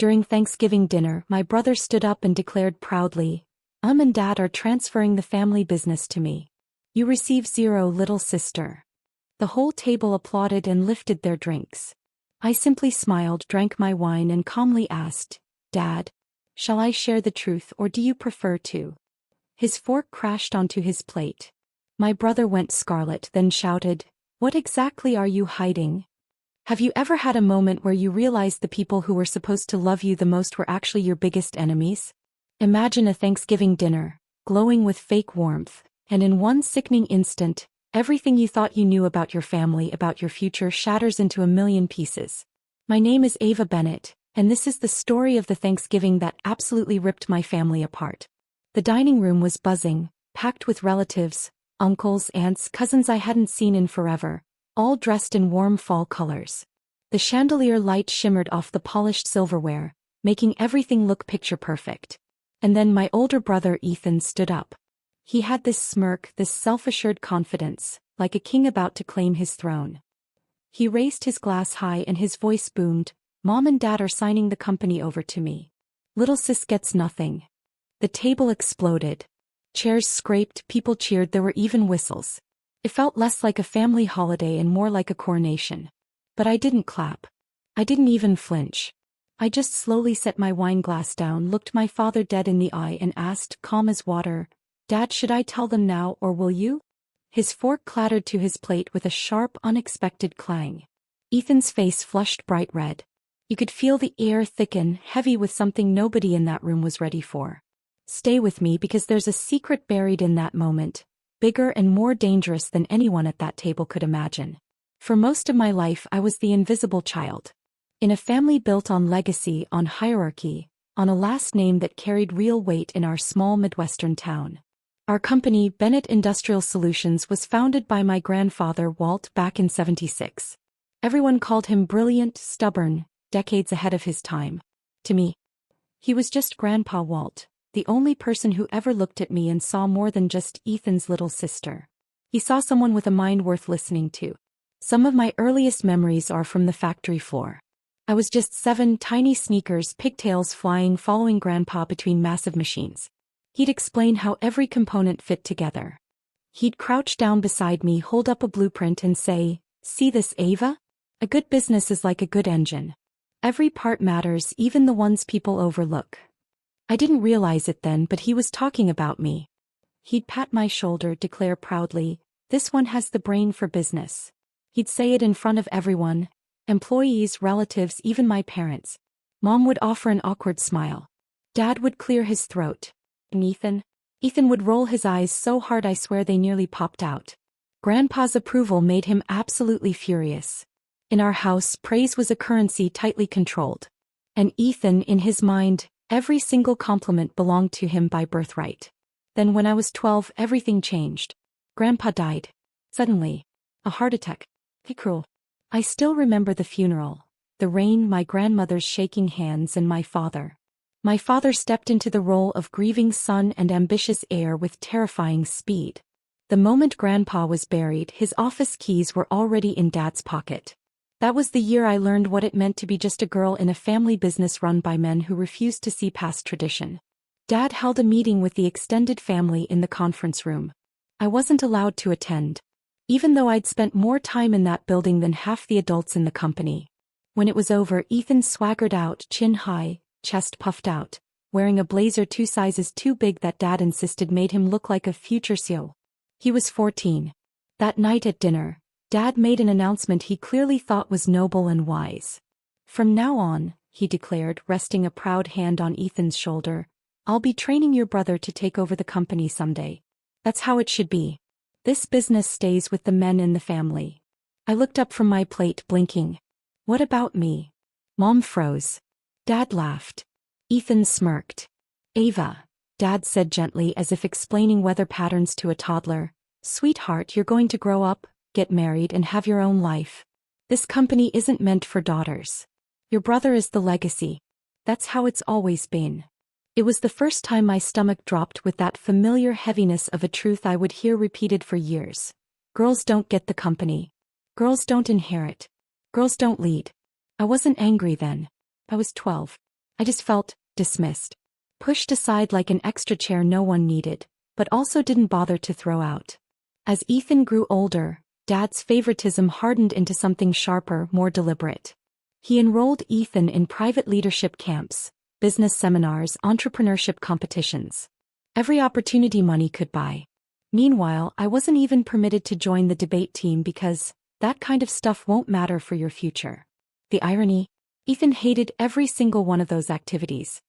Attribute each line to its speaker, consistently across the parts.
Speaker 1: During Thanksgiving dinner, my brother stood up and declared proudly, and Dad are transferring the family business to me. You receive 0, little sister." The whole table applauded and lifted their drinks. I simply smiled, drank my wine and calmly asked, "Dad, shall I share the truth or do you prefer to?" His fork crashed onto his plate. My brother went scarlet, then shouted, "What exactly are you hiding?" Have you ever had a moment where you realized the people who were supposed to love you the most were actually your biggest enemies? Imagine a Thanksgiving dinner, glowing with fake warmth, and in one sickening instant, everything you thought you knew about your family, about your future, shatters into a million pieces. My name is Ava Bennett, and this is the story of the Thanksgiving that absolutely ripped my family apart. The dining room was buzzing, packed with relatives, uncles, aunts, cousins I hadn't seen in forever, all dressed in warm fall colors. The chandelier light shimmered off the polished silverware, making everything look picture perfect. And then my older brother Ethan stood up. He had this smirk, this self-assured confidence, like a king about to claim his throne. He raised his glass high and his voice boomed, "Mom and Dad are signing the company over to me. Little sis gets nothing." The table exploded. Chairs scraped, people cheered, there were even whistles. It felt less like a family holiday and more like a coronation. But I didn't clap. I didn't even flinch. I just slowly set my wine glass down, looked my father dead in the eye and asked, calm as water, "Dad, should I tell them now or will you?" His fork clattered to his plate with a sharp, unexpected clang. Ethan's face flushed bright red. You could feel the air thicken, heavy with something nobody in that room was ready for. Stay with me because there's a secret buried in that moment, bigger and more dangerous than anyone at that table could imagine. For most of my life I was the invisible child. In a family built on legacy, on hierarchy, on a last name that carried real weight in our small Midwestern town. Our company, Bennett Industrial Solutions, was founded by my grandfather Walt back in '76. Everyone called him brilliant, stubborn, decades ahead of his time. To me, he was just Grandpa Walt, the only person who ever looked at me and saw more than just Ethan's little sister. He saw someone with a mind worth listening to. Some of my earliest memories are from the factory floor. I was just 7, tiny sneakers, pigtails flying, following Grandpa between massive machines. He'd explain how every component fit together. He'd crouch down beside me, hold up a blueprint and say, "See this, Ava? A good business is like a good engine. Every part matters, even the ones people overlook." I didn't realize it then, but he was talking about me. He'd pat my shoulder, declare proudly, "This one has the brain for business." He'd say it in front of everyone, employees, relatives, even my parents. Mom would offer an awkward smile. Dad would clear his throat. And Ethan would roll his eyes so hard I swear they nearly popped out. Grandpa's approval made him absolutely furious. In our house, praise was a currency tightly controlled. And Ethan, in his mind, every single compliment belonged to him by birthright. Then when I was 12, everything changed. Grandpa died. Suddenly. A heart attack. Cruel. I still remember the funeral, the rain, my grandmother's shaking hands, and my father. My father stepped into the role of grieving son and ambitious heir with terrifying speed. The moment Grandpa was buried, his office keys were already in Dad's pocket. That was the year I learned what it meant to be just a girl in a family business run by men who refused to see past tradition. Dad held a meeting with the extended family in the conference room. I wasn't allowed to attend, even though I'd spent more time in that building than half the adults in the company. When it was over, Ethan swaggered out, chin high, chest puffed out, wearing a blazer 2 sizes too big that Dad insisted made him look like a future CEO. He was 14. That night at dinner, Dad made an announcement he clearly thought was noble and wise. "From now on," he declared, resting a proud hand on Ethan's shoulder, "I'll be training your brother to take over the company someday. That's how it should be. This business stays with the men in the family." I looked up from my plate, blinking. "What about me?" Mom froze. Dad laughed. Ethan smirked. "Ava," Dad said gently, as if explaining weather patterns to a toddler, "Sweetheart, you're going to grow up, get married and have your own life. This company isn't meant for daughters. Your brother is the legacy. That's how it's always been." It was the first time my stomach dropped with that familiar heaviness of a truth I would hear repeated for years. Girls don't get the company. Girls don't inherit. Girls don't lead. I wasn't angry then. I was 12. I just felt dismissed. Pushed aside like an extra chair no one needed, but also didn't bother to throw out. As Ethan grew older, Dad's favoritism hardened into something sharper, more deliberate. He enrolled Ethan in private leadership camps, business seminars, entrepreneurship competitions. Every opportunity money could buy. Meanwhile, I wasn't even permitted to join the debate team because that kind of stuff won't matter for your future. The irony? Ethan hated every single one of those activities.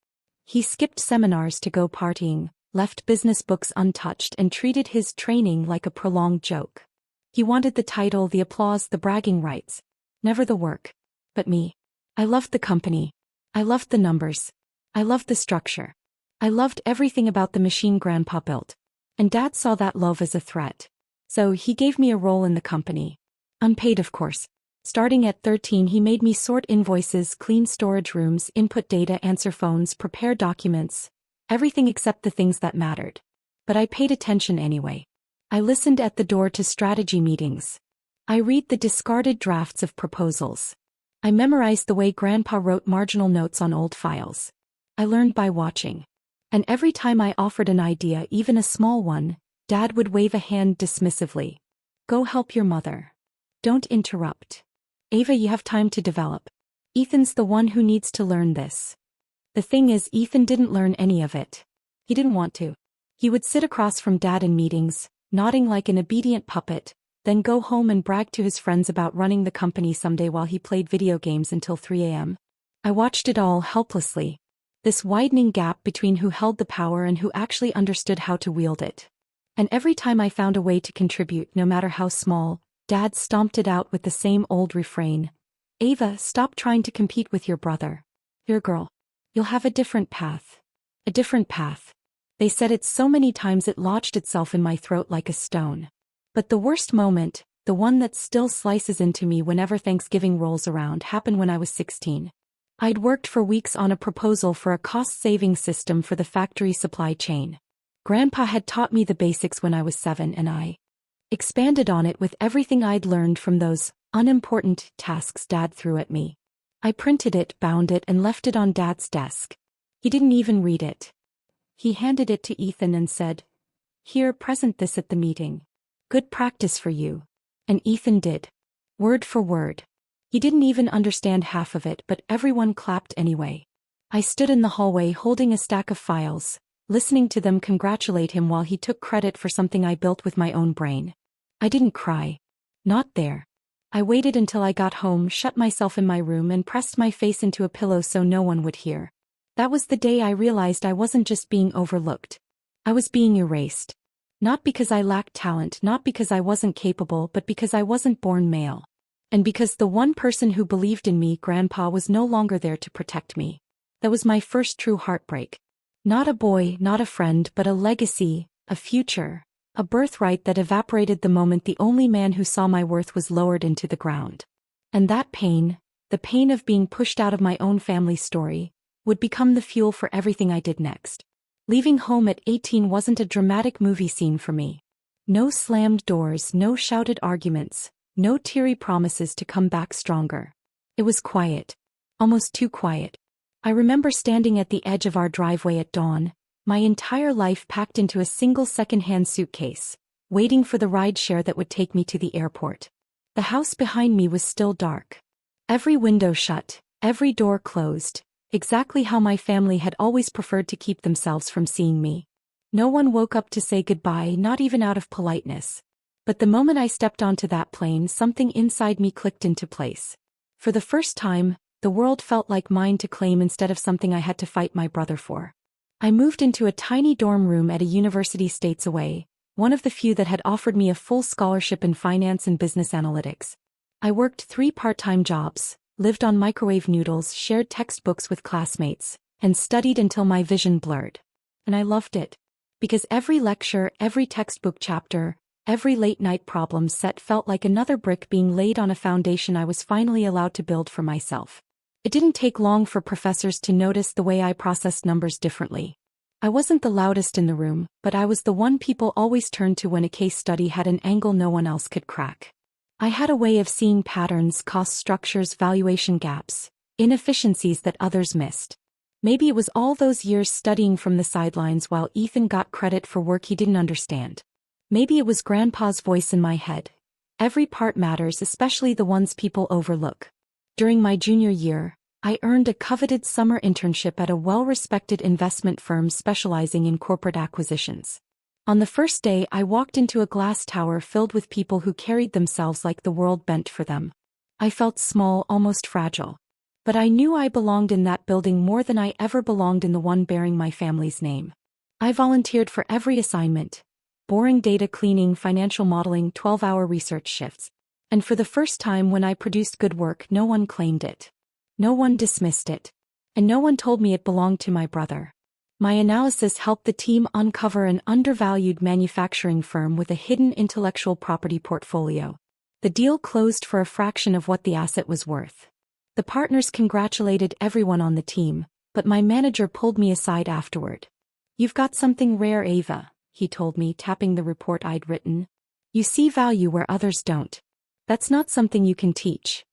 Speaker 1: He skipped seminars to go partying, left business books untouched, and treated his training like a prolonged joke. He wanted the title, the applause, the bragging rights. Never the work. But me. I loved the company. I loved the numbers. I loved the structure. I loved everything about the machine Grandpa built. And Dad saw that love as a threat. So he gave me a role in the company. Unpaid, of course. Starting at 13, he made me sort invoices, clean storage rooms, input data, answer phones, prepare documents. Everything except the things that mattered. But I paid attention anyway. I listened at the door to strategy meetings. I read the discarded drafts of proposals. I memorized the way Grandpa wrote marginal notes on old files. I learned by watching. And every time I offered an idea, even a small one, Dad would wave a hand dismissively. Go help your mother. Don't interrupt. Ava, you have time to develop. Ethan's the one who needs to learn this. The thing is, Ethan didn't learn any of it. He didn't want to. He would sit across from Dad in meetings, nodding like an obedient puppet, then go home and brag to his friends about running the company someday while he played video games until 3 a.m. I watched it all helplessly. This widening gap between who held the power and who actually understood how to wield it. And every time I found a way to contribute, no matter how small, Dad stomped it out with the same old refrain. Ava, stop trying to compete with your brother. You're a girl. You'll have a different path. A different path. They said it so many times it lodged itself in my throat like a stone. But the worst moment, the one that still slices into me whenever Thanksgiving rolls around, happened when I was 16. I'd worked for weeks on a proposal for a cost-saving system for the factory supply chain. Grandpa had taught me the basics when I was 7, and I expanded on it with everything I'd learned from those unimportant tasks Dad threw at me. I printed it, bound it, and left it on Dad's desk. He didn't even read it. He handed it to Ethan and said, "Here, present this at the meeting. Good practice for you." And Ethan did. Word for word. He didn't even understand half of it, but everyone clapped anyway. I stood in the hallway holding a stack of files, listening to them congratulate him while he took credit for something I built with my own brain. I didn't cry. Not there. I waited until I got home, shut myself in my room, and pressed my face into a pillow so no one would hear. That was the day I realized I wasn't just being overlooked. I was being erased. Not because I lacked talent, not because I wasn't capable, but because I wasn't born male. And because the one person who believed in me, Grandpa, was no longer there to protect me. That was my first true heartbreak. Not a boy, not a friend, but a legacy, a future. A birthright that evaporated the moment the only man who saw my worth was lowered into the ground. And that pain, the pain of being pushed out of my own family story, would become the fuel for everything I did next. Leaving home at 18 wasn't a dramatic movie scene for me. No slammed doors, no shouted arguments, no teary promises to come back stronger. It was quiet. Almost too quiet. I remember standing at the edge of our driveway at dawn, my entire life packed into a single second-hand suitcase, waiting for the rideshare that would take me to the airport. The house behind me was still dark. Every window shut, every door closed, exactly how my family had always preferred to keep themselves from seeing me. No one woke up to say goodbye, not even out of politeness. But the moment I stepped onto that plane, something inside me clicked into place. For the first time, the world felt like mine to claim instead of something I had to fight my brother for. I moved into a tiny dorm room at a university states away, one of the few that had offered me a full scholarship in finance and business analytics. I worked 3 part-time jobs, lived on microwave noodles, shared textbooks with classmates, and studied until my vision blurred. And I loved it. Because every lecture, every textbook chapter, every late-night problem set felt like another brick being laid on a foundation I was finally allowed to build for myself. It didn't take long for professors to notice the way I processed numbers differently. I wasn't the loudest in the room, but I was the one people always turned to when a case study had an angle no one else could crack. I had a way of seeing patterns, cost structures, valuation gaps, inefficiencies that others missed. Maybe it was all those years studying from the sidelines while Ethan got credit for work he didn't understand. Maybe it was Grandpa's voice in my head. Every part matters, especially the ones people overlook. During my junior year, I earned a coveted summer internship at a well-respected investment firm specializing in corporate acquisitions. On the first day, I walked into a glass tower filled with people who carried themselves like the world bent for them. I felt small, almost fragile. But I knew I belonged in that building more than I ever belonged in the one bearing my family's name. I volunteered for every assignment. Boring data cleaning, financial modeling, 12-hour research shifts. And for the first time when I produced good work, no one claimed it. No one dismissed it. And no one told me it belonged to my brother. My analysis helped the team uncover an undervalued manufacturing firm with a hidden intellectual property portfolio. The deal closed for a fraction of what the asset was worth. The partners congratulated everyone on the team, but my manager pulled me aside afterward. "You've got something rare, Ava," he told me, tapping the report I'd written. "You see value where others don't. That's not something you can teach."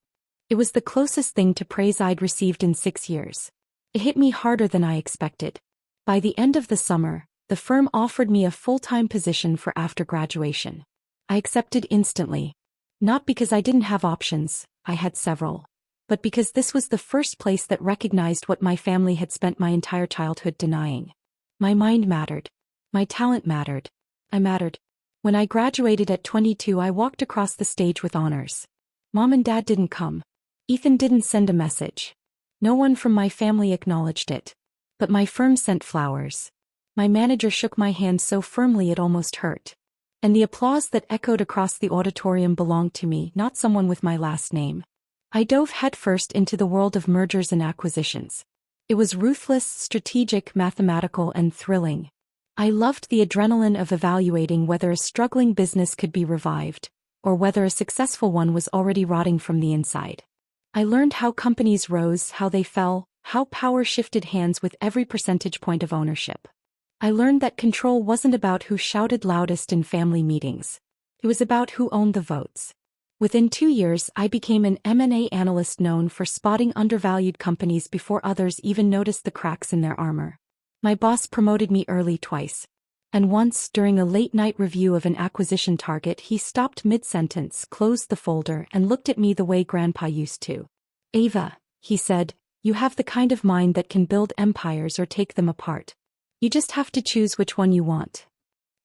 Speaker 1: It was the closest thing to praise I'd received in 6 years. It hit me harder than I expected. By the end of the summer, the firm offered me a full-time position for after graduation. I accepted instantly. Not because I didn't have options, I had several. But because this was the first place that recognized what my family had spent my entire childhood denying. My mind mattered. My talent mattered. I mattered. When I graduated at 22, I walked across the stage with honors. Mom and Dad didn't come. Ethan didn't send a message. No one from my family acknowledged it. But my firm sent flowers. My manager shook my hand so firmly it almost hurt. And the applause that echoed across the auditorium belonged to me, not someone with my last name. I dove headfirst into the world of mergers and acquisitions. It was ruthless, strategic, mathematical, and thrilling. I loved the adrenaline of evaluating whether a struggling business could be revived, or whether a successful one was already rotting from the inside. I learned how companies rose, how they fell, how power shifted hands with every percentage point of ownership. I learned that control wasn't about who shouted loudest in family meetings. It was about who owned the votes. Within 2 years, I became an M&A analyst known for spotting undervalued companies before others even noticed the cracks in their armor. My boss promoted me early twice. And once, during a late-night review of an acquisition target, he stopped mid-sentence, closed the folder, and looked at me the way Grandpa used to. "Ava," he said, "you have the kind of mind that can build empires or take them apart. You just have to choose which one you want."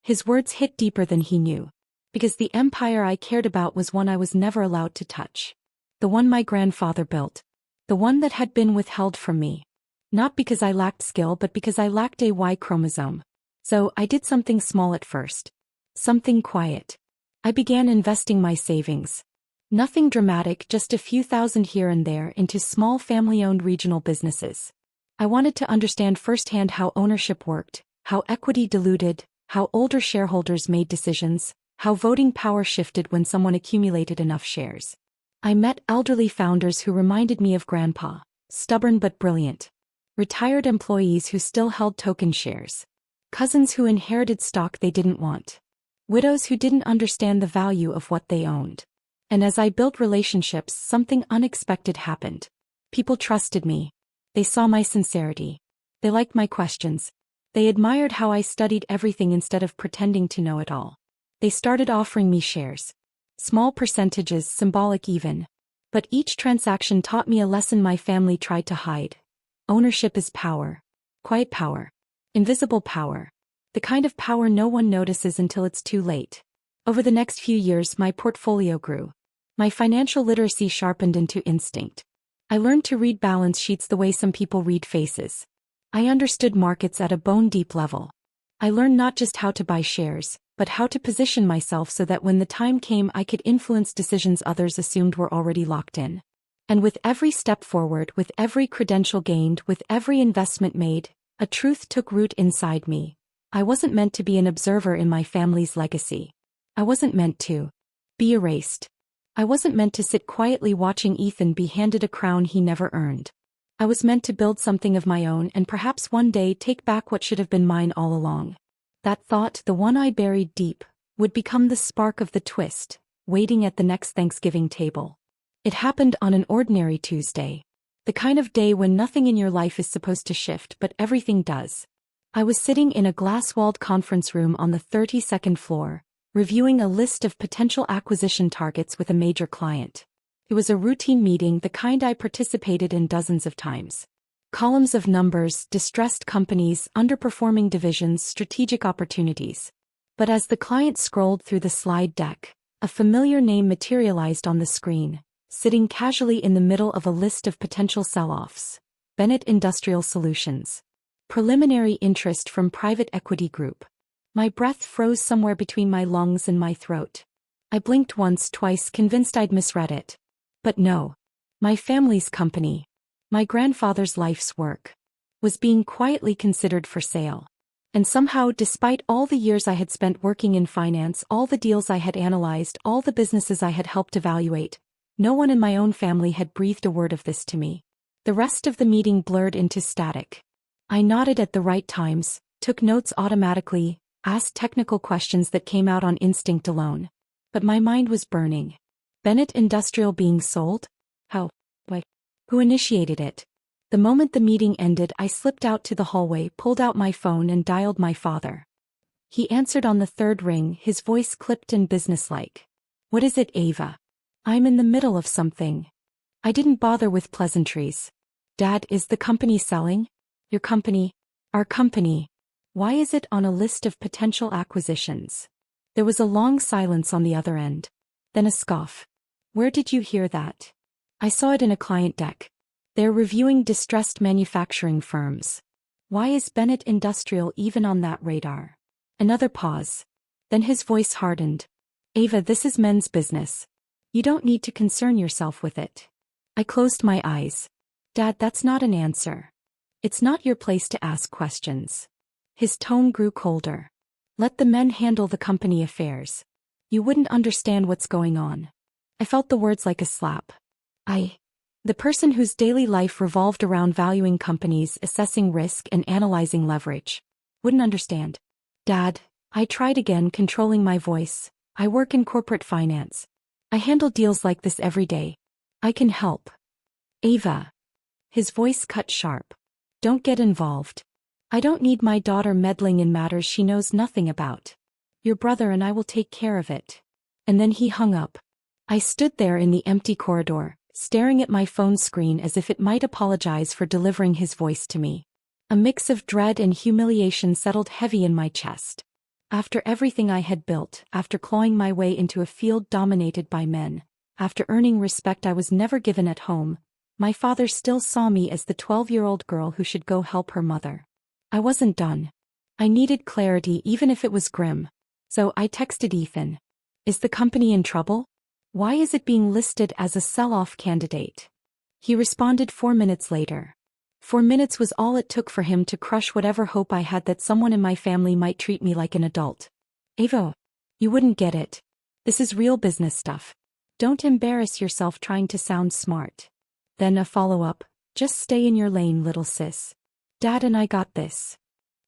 Speaker 1: His words hit deeper than he knew. Because the empire I cared about was one I was never allowed to touch. The one my grandfather built. The one that had been withheld from me. Not because I lacked skill, but because I lacked a Y chromosome. So I did something small at first. Something quiet. I began investing my savings. Nothing dramatic, just a few thousand here and there into small family-owned regional businesses. I wanted to understand firsthand how ownership worked, how equity diluted, how older shareholders made decisions, how voting power shifted when someone accumulated enough shares. I met elderly founders who reminded me of Grandpa, stubborn but brilliant. Retired employees who still held token shares. Cousins who inherited stock they didn't want. Widows who didn't understand the value of what they owned. And as I built relationships, something unexpected happened. People trusted me. They saw my sincerity. They liked my questions. They admired how I studied everything instead of pretending to know it all. They started offering me shares. Small percentages, symbolic even. But each transaction taught me a lesson my family tried to hide. Ownership is power. Quiet power. Invisible power. The kind of power no one notices until it's too late. Over the next few years, my portfolio grew. My financial literacy sharpened into instinct. I learned to read balance sheets the way some people read faces. I understood markets at a bone-deep level. I learned not just how to buy shares, but how to position myself so that when the time came I could influence decisions others assumed were already locked in. And with every step forward, with every credential gained, with every investment made, a truth took root inside me. I wasn't meant to be an observer in my family's legacy. I wasn't meant to be erased. I wasn't meant to sit quietly watching Ethan be handed a crown he never earned. I was meant to build something of my own and perhaps one day take back what should have been mine all along. That thought, the one I buried deep, would become the spark of the twist, waiting at the next Thanksgiving table. It happened on an ordinary Tuesday. The kind of day when nothing in your life is supposed to shift but everything does. I was sitting in a glass-walled conference room on the 32nd floor, reviewing a list of potential acquisition targets with a major client. It was a routine meeting, the kind I participated in dozens of times. Columns of numbers, distressed companies, underperforming divisions, strategic opportunities. But as the client scrolled through the slide deck, a familiar name materialized on the screen, sitting casually in the middle of a list of potential sell-offs. Bennett Industrial Solutions. Preliminary interest from private equity group. My breath froze somewhere between my lungs and my throat. I blinked once, twice, convinced I'd misread it. But no. My family's company, my grandfather's life's work, was being quietly considered for sale. And somehow, despite all the years I had spent working in finance, all the deals I had analyzed, all the businesses I had helped evaluate, no one in my own family had breathed a word of this to me. The rest of the meeting blurred into static. I nodded at the right times, took notes automatically, asked technical questions that came out on instinct alone. But my mind was burning. Bennett Industrial being sold? How? Why? Who initiated it? The moment the meeting ended, I slipped out to the hallway, pulled out my phone and dialed my father. He answered on the third ring, his voice clipped and businesslike. What is it, Ava? I'm in the middle of something. I didn't bother with pleasantries. Dad, is the company selling? Your company? Our company. Why is it on a list of potential acquisitions? There was a long silence on the other end. Then a scoff. Where did you hear that? I saw it in a client deck. They're reviewing distressed manufacturing firms. Why is Bennett Industrial even on that radar? Another pause. Then his voice hardened. Ava, this is men's business. You don't need to concern yourself with it. I closed my eyes. Dad, that's not an answer. It's not your place to ask questions. His tone grew colder. Let the men handle the company affairs. You wouldn't understand what's going on. I felt the words like a slap. The person whose daily life revolved around valuing companies, assessing risk and analyzing leverage, wouldn't understand. Dad, I tried again, controlling my voice. I work in corporate finance. I handle deals like this every day. I can help. Ava. His voice cut sharp. Don't get involved. I don't need my daughter meddling in matters she knows nothing about. Your brother and I will take care of it. And then he hung up. I stood there in the empty corridor, staring at my phone screen as if it might apologize for delivering his voice to me. A mix of dread and humiliation settled heavy in my chest. After everything I had built, after clawing my way into a field dominated by men, after earning respect I was never given at home, my father still saw me as the 12-year-old girl who should go help her mother. I wasn't done. I needed clarity even if it was grim. So I texted Ethan. Is the company in trouble? Why is it being listed as a sell-off candidate? He responded 4 minutes later. 4 minutes was all it took for him to crush whatever hope I had that someone in my family might treat me like an adult. Ava, you wouldn't get it. This is real business stuff. Don't embarrass yourself trying to sound smart. Then a follow-up, just stay in your lane, little sis. Dad and I got this.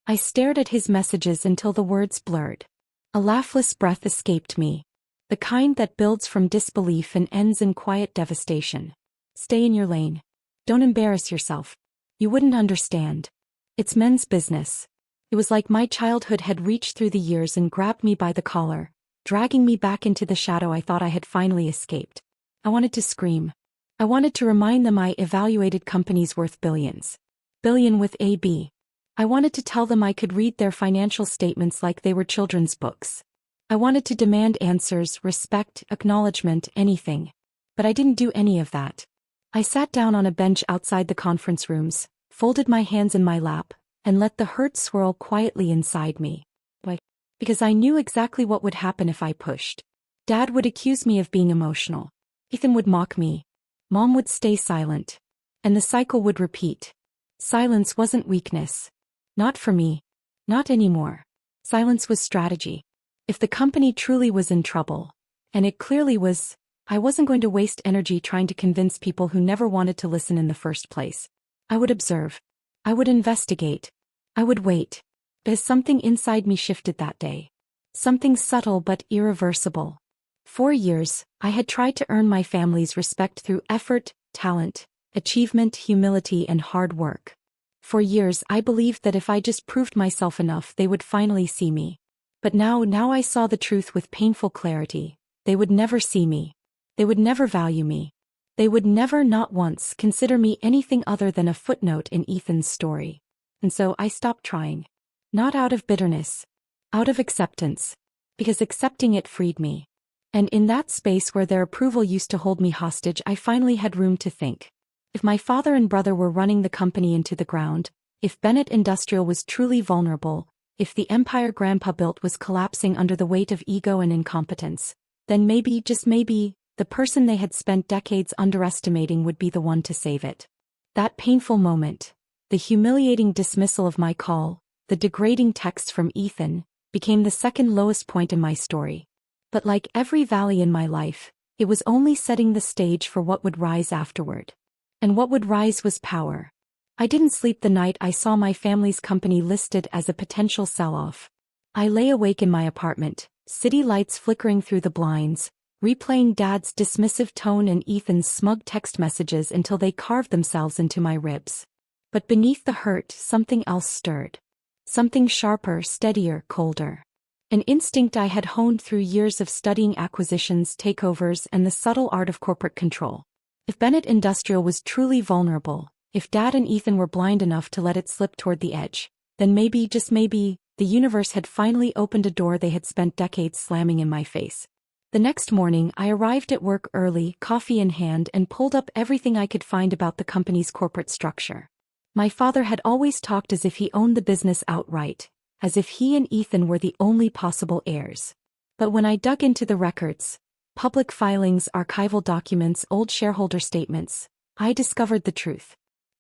Speaker 1: I stared at his messages until the words blurred. A laughless breath escaped me. The kind that builds from disbelief and ends in quiet devastation. Stay in your lane. Don't embarrass yourself. You wouldn't understand. It's men's business. It was like my childhood had reached through the years and grabbed me by the collar, dragging me back into the shadow I thought I had finally escaped. I wanted to scream. I wanted to remind them I evaluated companies worth billions. Billion with a B. I wanted to tell them I could read their financial statements like they were children's books. I wanted to demand answers, respect, acknowledgement, anything. But I didn't do any of that. I sat down on a bench outside the conference rooms, folded my hands in my lap, and let the hurt swirl quietly inside me. Why? Because I knew exactly what would happen if I pushed. Dad would accuse me of being emotional. Ethan would mock me. Mom would stay silent. And the cycle would repeat. Silence wasn't weakness. Not for me. Not anymore. Silence was strategy. If the company truly was in trouble, and it clearly was, I wasn't going to waste energy trying to convince people who never wanted to listen in the first place. I would observe. I would investigate. I would wait. Because something inside me shifted that day. Something subtle but irreversible. 4 years, I had tried to earn my family's respect through effort, talent, achievement, humility, and hard work. For years I believed that if I just proved myself enough they would finally see me. But now I saw the truth with painful clarity. They would never see me. They would never value me. They would never, not once, consider me anything other than a footnote in Ethan's story. And so I stopped trying. Not out of bitterness. Out of acceptance. Because accepting it freed me. And in that space where their approval used to hold me hostage, I finally had room to think. If my father and brother were running the company into the ground, if Bennett Industrial was truly vulnerable, if the empire Grandpa built was collapsing under the weight of ego and incompetence, then maybe, just maybe, the person they had spent decades underestimating would be the one to save it. That painful moment, the humiliating dismissal of my call, the degrading text from Ethan, became the second lowest point in my story. But like every valley in my life, it was only setting the stage for what would rise afterward. And what would rise was power. I didn't sleep the night I saw my family's company listed as a potential sell-off. I lay awake in my apartment, city lights flickering through the blinds, replaying Dad's dismissive tone and Ethan's smug text messages until they carved themselves into my ribs. But beneath the hurt, something else stirred. Something sharper, steadier, colder. An instinct I had honed through years of studying acquisitions, takeovers, and the subtle art of corporate control. If Bennett Industrial was truly vulnerable, if Dad and Ethan were blind enough to let it slip toward the edge, then maybe, just maybe, the universe had finally opened a door they had spent decades slamming in my face. The next morning I arrived at work early, coffee in hand, and pulled up everything I could find about the company's corporate structure. My father had always talked as if he owned the business outright, as if he and Ethan were the only possible heirs. But when I dug into the records, public filings, archival documents, old shareholder statements, I discovered the truth.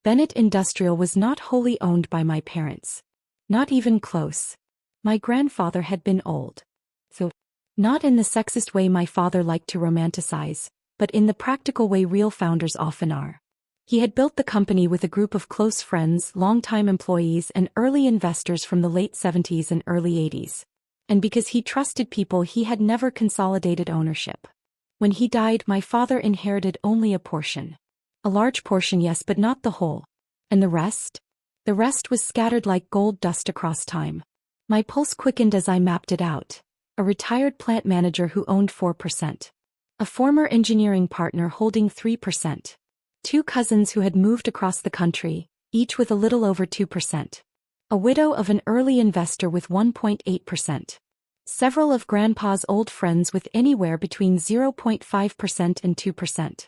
Speaker 1: Bennett Industrial was not wholly owned by my parents. Not even close. My grandfather had been old. So, not in the sexist way my father liked to romanticize, but in the practical way real founders often are. He had built the company with a group of close friends, longtime employees, and early investors from the late 70s and early 80s. And because he trusted people, he had never consolidated ownership. When he died, my father inherited only a portion. A large portion, yes, but not the whole. And the rest? The rest was scattered like gold dust across time. My pulse quickened as I mapped it out. A retired plant manager who owned 4%. A former engineering partner holding 3%. Two cousins who had moved across the country, each with a little over 2%. A widow of an early investor with 1.8%. Several of Grandpa's old friends with anywhere between 0.5% and 2%.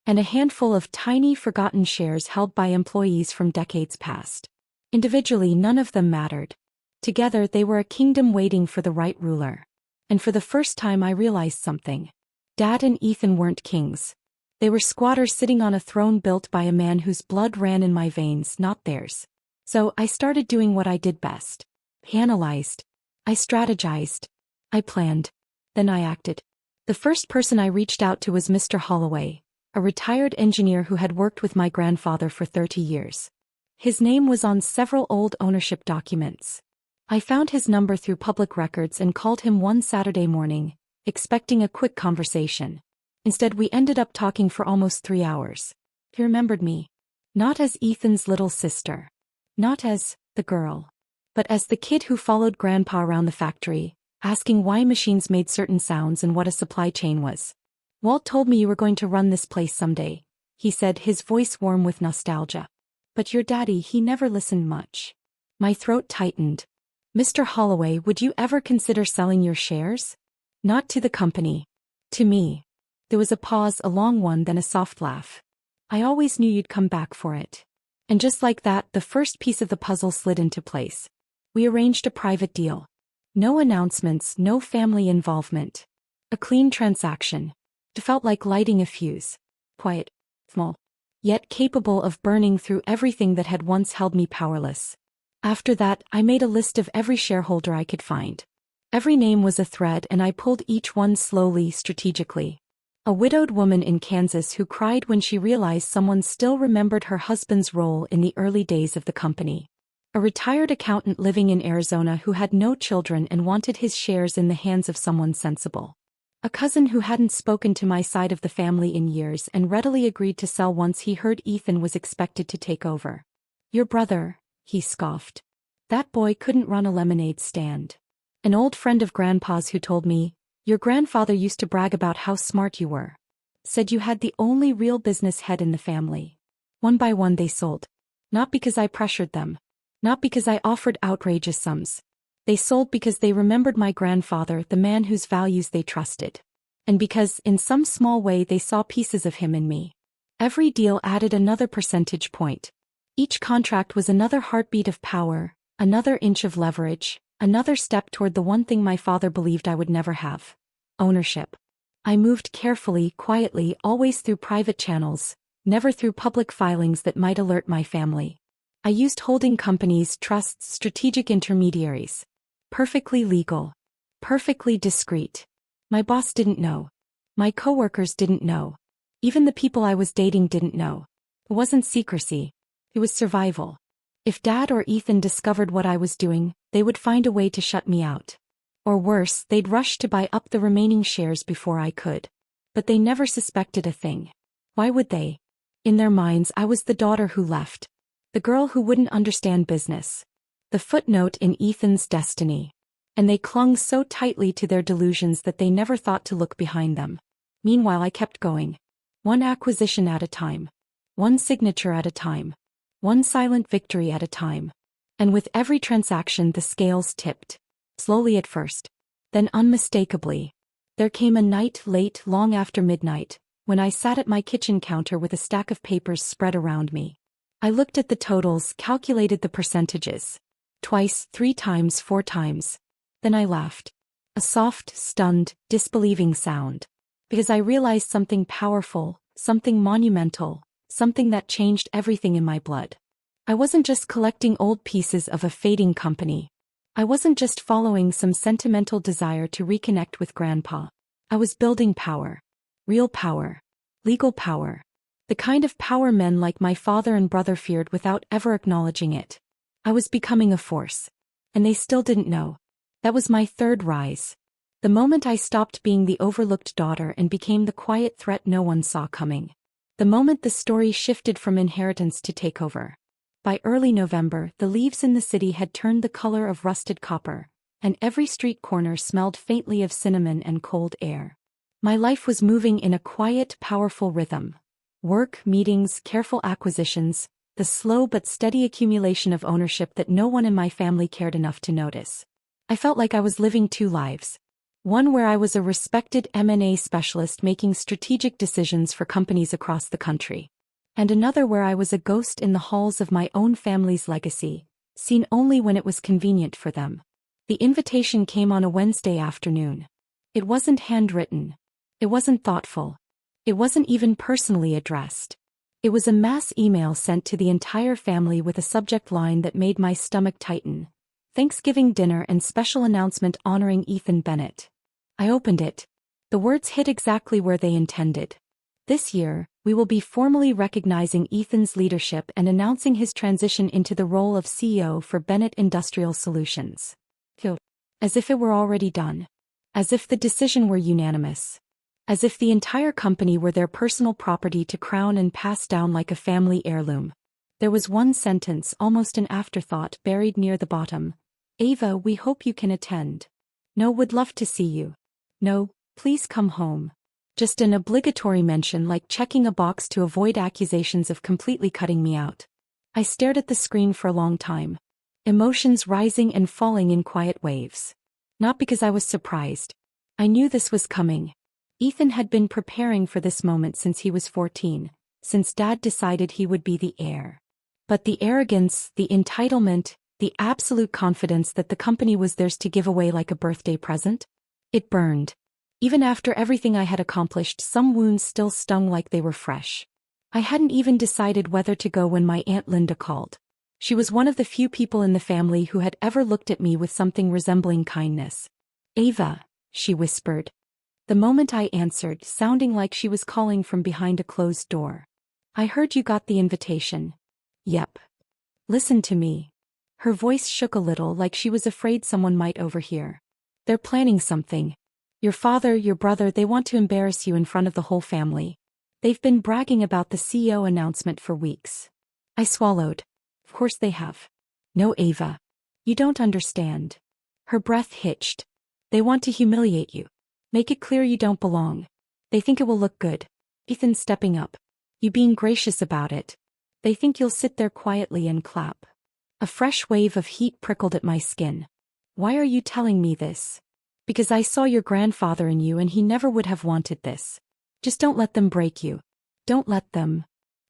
Speaker 1: And a handful of tiny forgotten shares held by employees from decades past. Individually, none of them mattered. Together, they were a kingdom waiting for the right ruler. And for the first time I realized something. Dad and Ethan weren't kings. They were squatters sitting on a throne built by a man whose blood ran in my veins, not theirs. So I started doing what I did best. I analyzed. I strategized. I planned. Then I acted. The first person I reached out to was Mr. Holloway, a retired engineer who had worked with my grandfather for 30 years. His name was on several old ownership documents. I found his number through public records and called him one Saturday morning, expecting a quick conversation. Instead, we ended up talking for almost 3 hours. He remembered me. Not as Ethan's little sister. Not as the girl. But as the kid who followed Grandpa around the factory, asking why machines made certain sounds and what a supply chain was. Walt told me you were going to run this place someday, he said, his voice warm with nostalgia. But your daddy, he never listened much. My throat tightened. Mr. Holloway, would you ever consider selling your shares? Not to the company. To me. There was a pause, a long one, then a soft laugh. I always knew you'd come back for it. And just like that, the first piece of the puzzle slid into place. We arranged a private deal. No announcements, no family involvement. A clean transaction. It felt like lighting a fuse. Quiet, small, yet capable of burning through everything that had once held me powerless. After that, I made a list of every shareholder I could find. Every name was a thread, and I pulled each one slowly, strategically. A widowed woman in Kansas who cried when she realized someone still remembered her husband's role in the early days of the company. A retired accountant living in Arizona who had no children and wanted his shares in the hands of someone sensible. A cousin who hadn't spoken to my side of the family in years and readily agreed to sell once he heard Ethan was expected to take over. Your brother, he scoffed. That boy couldn't run a lemonade stand. An old friend of Grandpa's who told me, your grandfather used to brag about how smart you were. Said you had the only real business head in the family. One by one they sold. Not because I pressured them. Not because I offered outrageous sums. They sold because they remembered my grandfather, the man whose values they trusted. And because, in some small way, they saw pieces of him in me. Every deal added another percentage point. Each contract was another heartbeat of power, another inch of leverage, another step toward the one thing my father believed I would never have: ownership. I moved carefully, quietly, always through private channels, never through public filings that might alert my family. I used holding companies, trusts, strategic intermediaries. Perfectly legal. Perfectly discreet. My boss didn't know. My coworkers didn't know. Even the people I was dating didn't know. It wasn't secrecy. It was survival. If Dad or Ethan discovered what I was doing, they would find a way to shut me out. Or worse, they'd rush to buy up the remaining shares before I could. But they never suspected a thing. Why would they? In their minds, I was the daughter who left. The girl who wouldn't understand business. The footnote in Ethan's destiny. And they clung so tightly to their delusions that they never thought to look behind them. Meanwhile, I kept going. One acquisition at a time. One signature at a time. One silent victory at a time. And with every transaction the scales tipped. Slowly at first. Then unmistakably. There came a night late, long after midnight, when I sat at my kitchen counter with a stack of papers spread around me. I looked at the totals, calculated the percentages. Twice, 3 times, 4 times. Then I laughed. A soft, stunned, disbelieving sound. Because I realized something powerful, something monumental, something that changed everything in my blood. I wasn't just collecting old pieces of a fading company. I wasn't just following some sentimental desire to reconnect with Grandpa. I was building power. Real power. Legal power. The kind of power men like my father and brother feared without ever acknowledging it. I was becoming a force. And they still didn't know. That was my third rise. The moment I stopped being the overlooked daughter and became the quiet threat no one saw coming. The moment the story shifted from inheritance to takeover. By early November, the leaves in the city had turned the color of rusted copper, and every street corner smelled faintly of cinnamon and cold air. My life was moving in a quiet, powerful rhythm. Work, meetings, careful acquisitions, the slow but steady accumulation of ownership that no one in my family cared enough to notice. I felt like I was living 2 lives. One where I was a respected M&A specialist making strategic decisions for companies across the country. And another where I was a ghost in the halls of my own family's legacy, seen only when it was convenient for them. The invitation came on a Wednesday afternoon. It wasn't handwritten. It wasn't thoughtful. It wasn't even personally addressed. It was a mass email sent to the entire family with a subject line that made my stomach tighten. Thanksgiving dinner and special announcement honoring Ethan Bennett. I opened it. The words hit exactly where they intended. This year, we will be formally recognizing Ethan's leadership and announcing his transition into the role of CEO for Bennett Industrial Solutions. As if it were already done. As if the decision were unanimous. As if the entire company were their personal property to crown and pass down like a family heirloom. There was one sentence, almost an afterthought, buried near the bottom. Ava, we hope you can attend. No, would love to see you. No, please come home. Just an obligatory mention, like checking a box to avoid accusations of completely cutting me out. I stared at the screen for a long time. Emotions rising and falling in quiet waves. Not because I was surprised. I knew this was coming. Ethan had been preparing for this moment since he was 14, since Dad decided he would be the heir. But the arrogance, the entitlement, the absolute confidence that the company was theirs to give away like a birthday present? It burned. Even after everything I had accomplished, some wounds still stung like they were fresh. I hadn't even decided whether to go when my Aunt Linda called. She was one of the few people in the family who had ever looked at me with something resembling kindness. Ava, she whispered. The moment I answered, sounding like she was calling from behind a closed door. I heard you got the invitation. Yep. Listen to me. Her voice shook a little, like she was afraid someone might overhear. They're planning something. Your father, your brother, they want to embarrass you in front of the whole family. They've been bragging about the CEO announcement for weeks. I swallowed. Of course they have. No, Ava. You don't understand. Her breath hitched. They want to humiliate you. Make it clear you don't belong. They think it will look good. Ethan stepping up. You being gracious about it. They think you'll sit there quietly and clap. A fresh wave of heat prickled at my skin. Why are you telling me this? Because I saw your grandfather in you and he never would have wanted this. Just don't let them break you. Don't let them.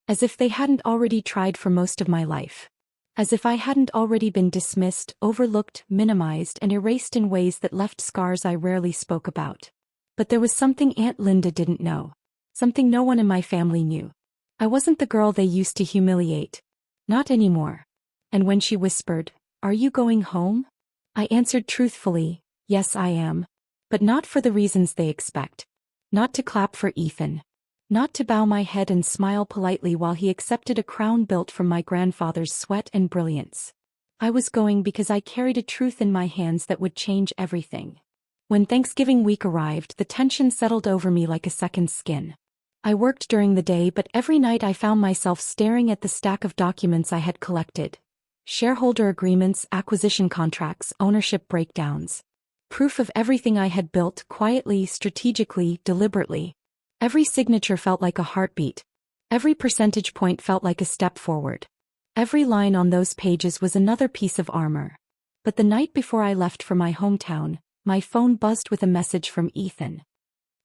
Speaker 1: As if they hadn't already tried for most of my life. As if I hadn't already been dismissed, overlooked, minimized, and erased in ways that left scars I rarely spoke about. But there was something Aunt Linda didn't know. Something no one in my family knew. I wasn't the girl they used to humiliate. Not anymore. And when she whispered, "Are you going home?" I answered truthfully, "Yes, I am." But not for the reasons they expect. Not to clap for Ethan. Not to bow my head and smile politely while he accepted a crown built from my grandfather's sweat and brilliance. I was going because I carried a truth in my hands that would change everything. When Thanksgiving week arrived, the tension settled over me like a second skin. I worked during the day, but every night I found myself staring at the stack of documents I had collected. Shareholder agreements, acquisition contracts, ownership breakdowns. Proof of everything I had built, quietly, strategically, deliberately. Every signature felt like a heartbeat. Every percentage point felt like a step forward. Every line on those pages was another piece of armor. But the night before I left for my hometown, my phone buzzed with a message from Ethan.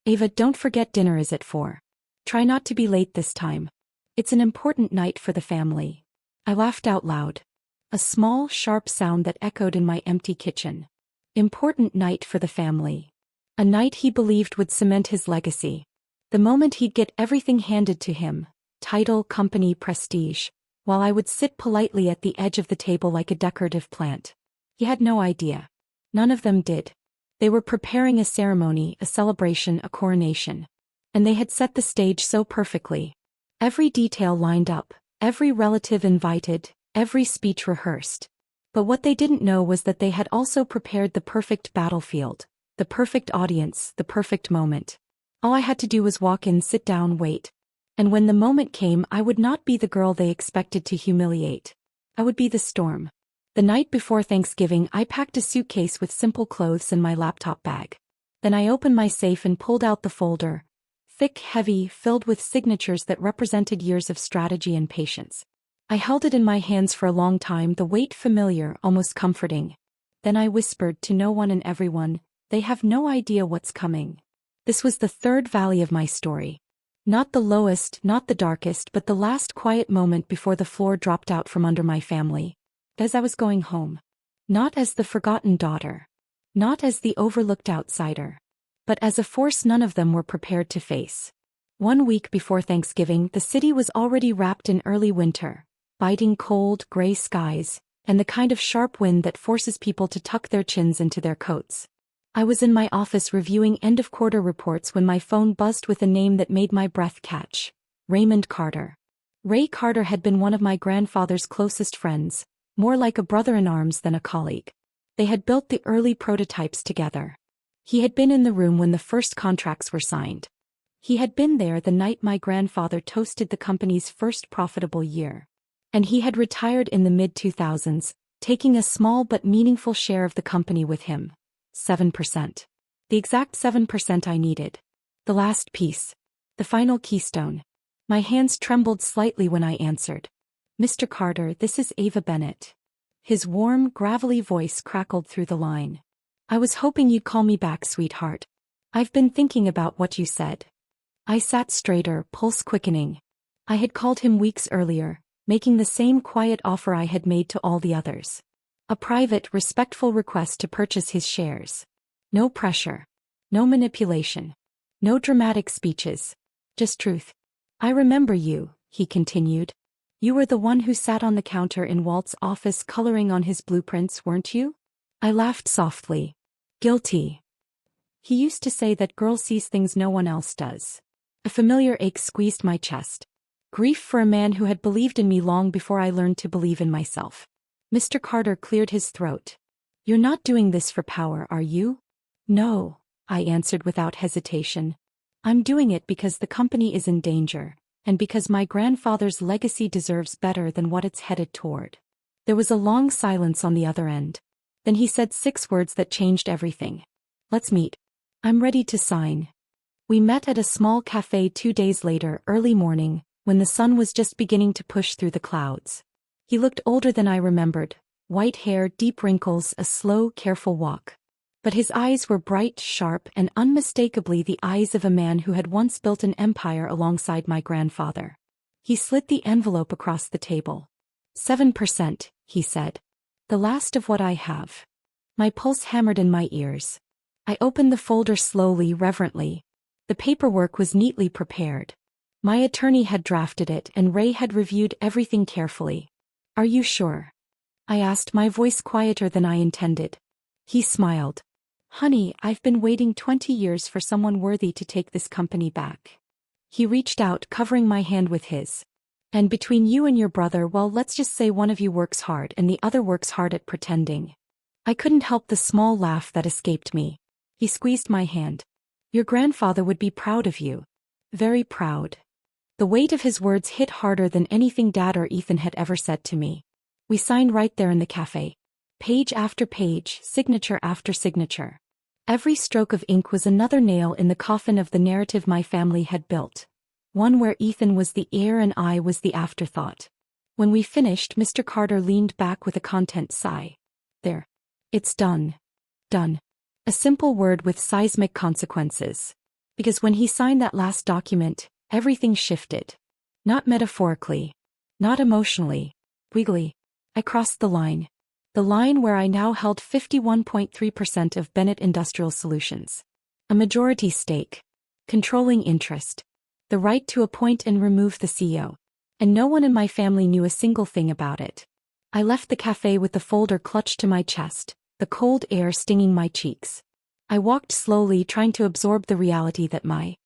Speaker 1: "Ava, don't forget dinner is at 4. Try not to be late this time. It's an important night for the family." I laughed out loud. A small, sharp sound that echoed in my empty kitchen. Important night for the family. A night he believed would cement his legacy. The moment he'd get everything handed to him, title, company, prestige, while I would sit politely at the edge of the table like a decorative plant. He had no idea. None of them did. They were preparing a ceremony, a celebration, a coronation. And they had set the stage so perfectly. Every detail lined up, every relative invited, every speech rehearsed. But what they didn't know was that they had also prepared the perfect battlefield, the perfect audience, the perfect moment. All I had to do was walk in, sit down, wait. And when the moment came, I would not be the girl they expected to humiliate. I would be the storm. The night before Thanksgiving, I packed a suitcase with simple clothes and my laptop bag. Then I opened my safe and pulled out the folder. Thick, heavy, filled with signatures that represented years of strategy and patience. I held it in my hands for a long time, the weight familiar, almost comforting. Then I whispered to no one and everyone, "They have no idea what's coming." This was the third valley of my story. Not the lowest, not the darkest, but the last quiet moment before the floor dropped out from under my family. As I was going home. Not as the forgotten daughter. Not as the overlooked outsider. But as a force none of them were prepared to face. 1 week before Thanksgiving, the city was already wrapped in early winter. Biting cold, gray skies, and the kind of sharp wind that forces people to tuck their chins into their coats. I was in my office reviewing end-of-quarter reports when my phone buzzed with a name that made my breath catch. Raymond Carter. Ray Carter had been one of my grandfather's closest friends, more like a brother-in-arms than a colleague. They had built the early prototypes together. He had been in the room when the first contracts were signed. He had been there the night my grandfather toasted the company's first profitable year. And he had retired in the mid-2000s, taking a small but meaningful share of the company with him. 7%. The exact 7% I needed. The last piece. The final keystone. My hands trembled slightly when I answered. "Mr. Carter, this is Ava Bennett." His warm, gravelly voice crackled through the line. "I was hoping you'd call me back, sweetheart. I've been thinking about what you said." I sat straighter, pulse quickening. I had called him weeks earlier, making the same quiet offer I had made to all the others. A private, respectful request to purchase his shares. No pressure. No manipulation. No dramatic speeches. Just truth. "I remember you," he continued. "You were the one who sat on the counter in Walt's office coloring on his blueprints, weren't you?" I laughed softly. Guilty. He used to say that girl sees things no one else does. A familiar ache squeezed my chest. Grief for a man who had believed in me long before I learned to believe in myself. Mr. Carter cleared his throat. "You're not doing this for power, are you?" "No. I answered without hesitation. I'm doing it because the company is in danger, and because my grandfather's legacy deserves better than what it's headed toward. There was a long silence on the other end. Then he said 6 words that changed everything. Let's meet. I'm ready to sign. We met at a small cafe 2 days later, early morning, when the sun was just beginning to push through the clouds. He looked older than I remembered. White hair, deep wrinkles, a slow, careful walk. But his eyes were bright, sharp, and unmistakably the eyes of a man who had once built an empire alongside my grandfather. He slid the envelope across the table. 7%, he said. The last of what I have. My pulse hammered in my ears. I opened the folder slowly, reverently. The paperwork was neatly prepared. My attorney had drafted it, and Ray had reviewed everything carefully. Are you sure? I asked, my voice quieter than I intended. He smiled. Honey, I've been waiting 20 years for someone worthy to take this company back. He reached out, covering my hand with his. And between you and your brother, well, let's just say one of you works hard and the other works hard at pretending. I couldn't help the small laugh that escaped me. He squeezed my hand. Your grandfather would be proud of you. Very proud. The weight of his words hit harder than anything Dad or Ethan had ever said to me. We signed right there in the cafe. Page after page, signature after signature. Every stroke of ink was another nail in the coffin of the narrative my family had built. One where Ethan was the heir and I was the afterthought. When we finished, Mr. Carter leaned back with a content sigh. There. It's done. Done. A simple word with seismic consequences. Because when he signed that last document, everything shifted. Not metaphorically. Not emotionally. Wiggly. I crossed the line. The line where I now held 51.3% of Bennett Industrial Solutions. A majority stake. Controlling interest. The right to appoint and remove the CEO. And no one in my family knew a single thing about it. I left the cafe with the folder clutched to my chest, the cold air stinging my cheeks. I walked slowly, trying to absorb the reality that my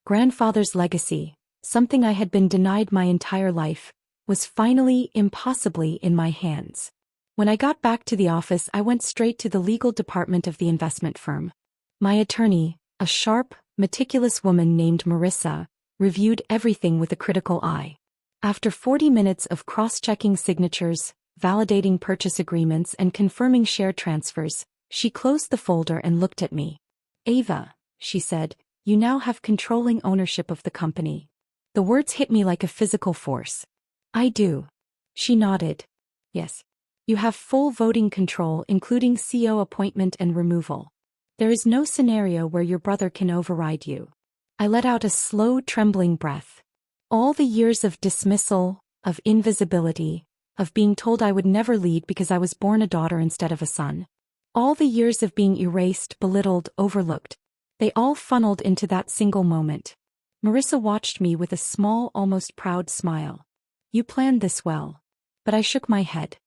Speaker 1: grandfather's legacy, something I had been denied my entire life, was finally, impossibly, in my hands. When I got back to the office, I went straight to the legal department of the investment firm. My attorney, a sharp, meticulous woman named Marissa, reviewed everything with a critical eye. After 40 minutes of cross-checking signatures, validating purchase agreements, and confirming share transfers, she closed the folder and looked at me. Ava, she said, you now have controlling ownership of the company. The words hit me like a physical force. I do. She nodded. Yes. You have full voting control, including CEO appointment and removal. There is no scenario where your brother can override you. I let out a slow, trembling breath. All the years of dismissal, of invisibility, of being told I would never lead because I was born a daughter instead of a son. All the years of being erased, belittled, overlooked. They all funneled into that single moment. Marissa watched me with a small, almost proud smile. You planned this well. But I shook my head.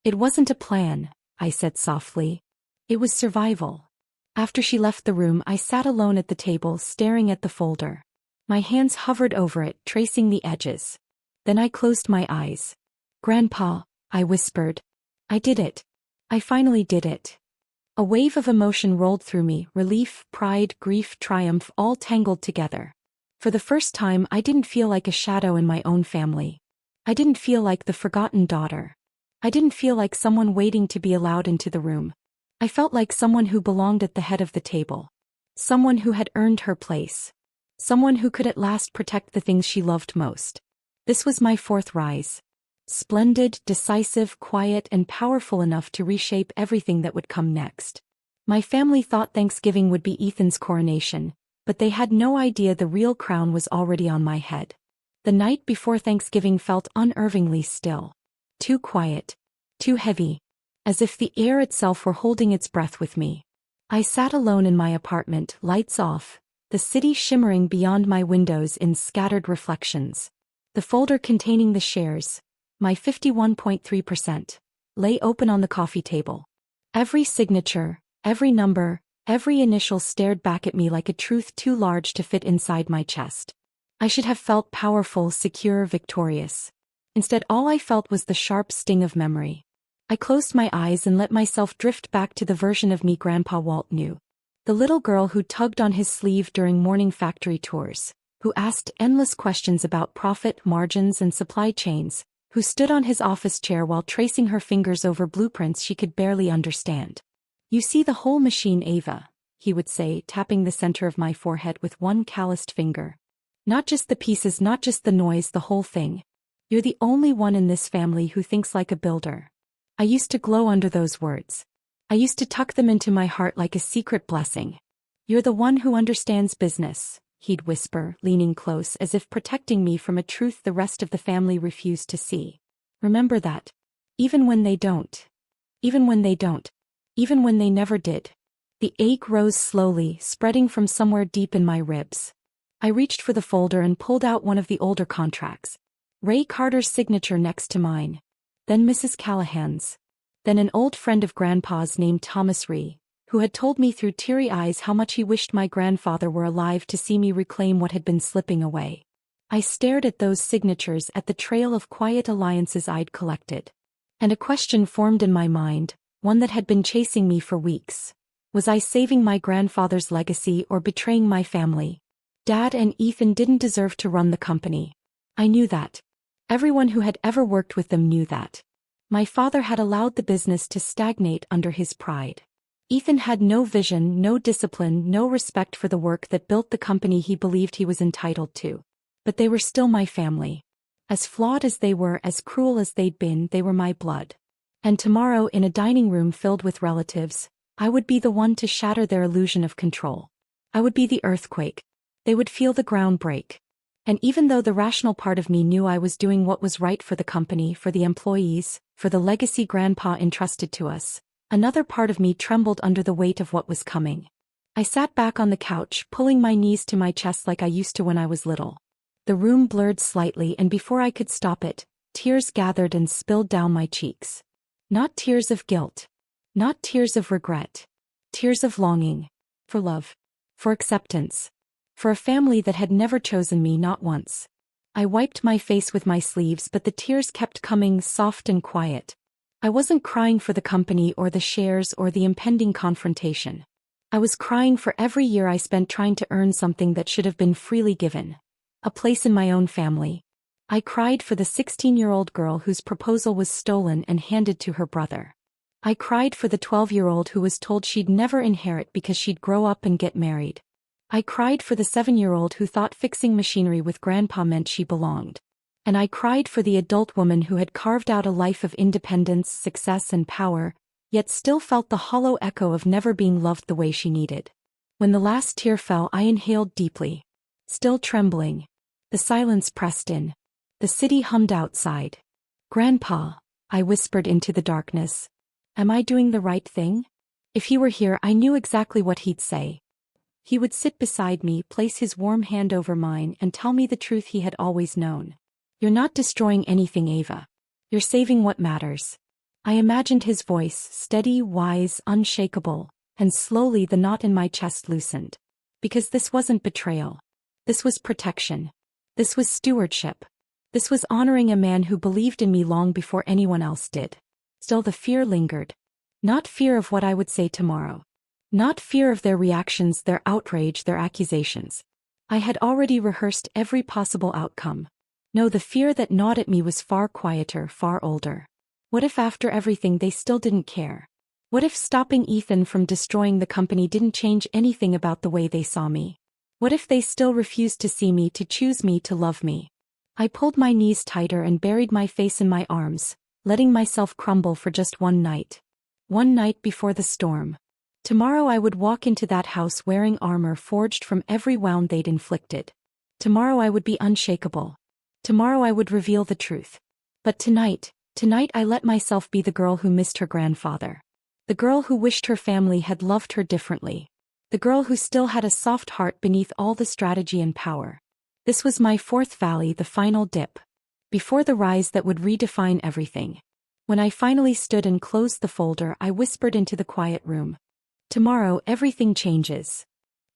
Speaker 1: It wasn't a plan, I said softly. It was survival. After she left the room, I sat alone at the table, staring at the folder. My hands hovered over it, tracing the edges. Then I closed my eyes. Grandpa, I whispered. I did it. I finally did it. A wave of emotion rolled through me, relief, pride, grief, triumph, all tangled together. For the first time, I didn't feel like a shadow in my own family. I didn't feel like the forgotten daughter. I didn't feel like someone waiting to be allowed into the room. I felt like someone who belonged at the head of the table. Someone who had earned her place. Someone who could at last protect the things she loved most. This was my fourth rise. Splendid, decisive, quiet, and powerful enough to reshape everything that would come next. My family thought Thanksgiving would be Ethan's coronation, but they had no idea the real crown was already on my head. The night before Thanksgiving felt unnervingly still. Too quiet. Too heavy. As if the air itself were holding its breath with me. I sat alone in my apartment, lights off, the city shimmering beyond my windows in scattered reflections. The folder containing the shares, my 51.3%, lay open on the coffee table. Every signature, every number, every initial stared back at me like a truth too large to fit inside my chest. I should have felt powerful, secure, victorious. Instead, all I felt was the sharp sting of memory. I closed my eyes and let myself drift back to the version of me Grandpa Walt knew. The little girl who tugged on his sleeve during morning factory tours, who asked endless questions about profit margins and supply chains, who stood on his office chair while tracing her fingers over blueprints she could barely understand. "You see the whole machine, Ava," he would say, tapping the center of my forehead with one calloused finger. "Not just the pieces, not just the noise, the whole thing. You're the only one in this family who thinks like a builder." I used to glow under those words. I used to tuck them into my heart like a secret blessing. "You're the one who understands business," he'd whisper, leaning close as if protecting me from a truth the rest of the family refused to see. "Remember that. Even when they don't. Even when they don't. Even when they never did." The ache rose slowly, spreading from somewhere deep in my ribs. I reached for the folder and pulled out one of the older contracts. Ray Carter's signature next to mine. Then Mrs. Callahan's. Then an old friend of Grandpa's named Thomas Ree, who had told me through teary eyes how much he wished my grandfather were alive to see me reclaim what had been slipping away. I stared at those signatures, at the trail of quiet alliances I'd collected. And a question formed in my mind, one that had been chasing me for weeks. Was I saving my grandfather's legacy or betraying my family? Dad and Ethan didn't deserve to run the company. I knew that. Everyone who had ever worked with them knew that. My father had allowed the business to stagnate under his pride. Ethan had no vision, no discipline, no respect for the work that built the company he believed he was entitled to. But they were still my family. As flawed as they were, as cruel as they'd been, they were my blood. And tomorrow, in a dining room filled with relatives, I would be the one to shatter their illusion of control. I would be the earthquake. They would feel the ground break. And even though the rational part of me knew I was doing what was right for the company, for the employees, for the legacy Grandpa entrusted to us, another part of me trembled under the weight of what was coming. I sat back on the couch, pulling my knees to my chest like I used to when I was little. The room blurred slightly, and before I could stop it, tears gathered and spilled down my cheeks. Not tears of guilt. Not tears of regret. Tears of longing. For love. For acceptance. For a family that had never chosen me, not once. I wiped my face with my sleeves, but the tears kept coming, soft and quiet. I wasn't crying for the company or the shares or the impending confrontation. I was crying for every year I spent trying to earn something that should have been freely given. A place in my own family. I cried for the 16-year-old girl whose proposal was stolen and handed to her brother. I cried for the 12-year-old who was told she'd never inherit because she'd grow up and get married. I cried for the 7-year-old who thought fixing machinery with Grandpa meant she belonged. And I cried for the adult woman who had carved out a life of independence, success and power, yet still felt the hollow echo of never being loved the way she needed. When the last tear fell, I inhaled deeply. Still trembling. The silence pressed in. The city hummed outside. "Grandpa," I whispered into the darkness. "Am I doing the right thing?" If he were here, I knew exactly what he'd say. He would sit beside me, place his warm hand over mine, and tell me the truth he had always known. "You're not destroying anything, Ava. You're saving what matters." I imagined his voice, steady, wise, unshakable, and slowly the knot in my chest loosened. Because this wasn't betrayal. This was protection. This was stewardship. This was honoring a man who believed in me long before anyone else did. Still the fear lingered. Not fear of what I would say tomorrow. Not fear of their reactions, their outrage, their accusations. I had already rehearsed every possible outcome. No, the fear that gnawed at me was far quieter, far older. What if after everything they still didn't care? What if stopping Ethan from destroying the company didn't change anything about the way they saw me? What if they still refused to see me, to choose me, to love me? I pulled my knees tighter and buried my face in my arms, letting myself crumble for just one night. One night before the storm. Tomorrow I would walk into that house wearing armor forged from every wound they'd inflicted. Tomorrow I would be unshakable. Tomorrow I would reveal the truth. But tonight I let myself be the girl who missed her grandfather. The girl who wished her family had loved her differently. The girl who still had a soft heart beneath all the strategy and power. This was my fourth valley, the final dip. Before the rise that would redefine everything. When I finally stood and closed the folder, I whispered into the quiet room. "Tomorrow everything changes."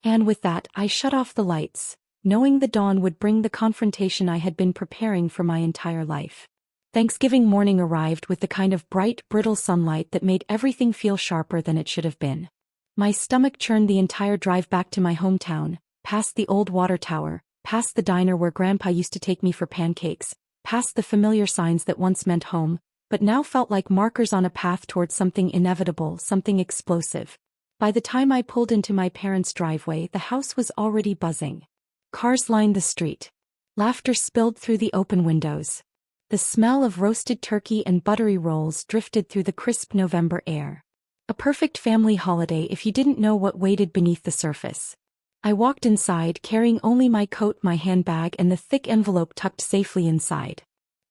Speaker 1: And with that, I shut off the lights, knowing the dawn would bring the confrontation I had been preparing for my entire life. Thanksgiving morning arrived with the kind of bright, brittle sunlight that made everything feel sharper than it should have been. My stomach churned the entire drive back to my hometown, past the old water tower, past the diner where Grandpa used to take me for pancakes, past the familiar signs that once meant home, but now felt like markers on a path towards something inevitable, something explosive. By the time I pulled into my parents' driveway, the house was already buzzing. Cars lined the street. Laughter spilled through the open windows. The smell of roasted turkey and buttery rolls drifted through the crisp November air. A perfect family holiday if you didn't know what waited beneath the surface. I walked inside carrying only my coat, my handbag, and the thick envelope tucked safely inside.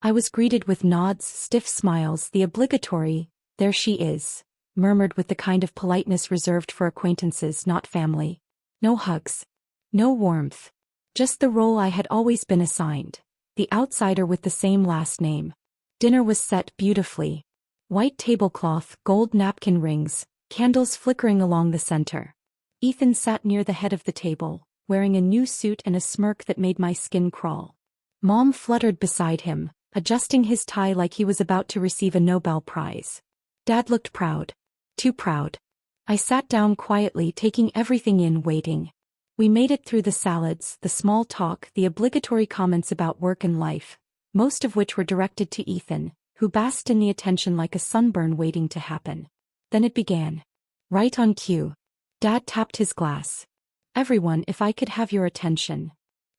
Speaker 1: I was greeted with nods, stiff smiles, the obligatory, "There she is," murmured with the kind of politeness reserved for acquaintances, not family. No hugs. No warmth. Just the role I had always been assigned. The outsider with the same last name. Dinner was set beautifully. White tablecloth, gold napkin rings, candles flickering along the center. Ethan sat near the head of the table, wearing a new suit and a smirk that made my skin crawl. Mom fluttered beside him, adjusting his tie like he was about to receive a Nobel Prize. Dad looked proud. Too proud. I sat down quietly, taking everything in, waiting. We made it through the salads, the small talk, the obligatory comments about work and life, most of which were directed to Ethan, who basked in the attention like a sunburn waiting to happen. Then it began. Right on cue. Dad tapped his glass. "Everyone, if I could have your attention."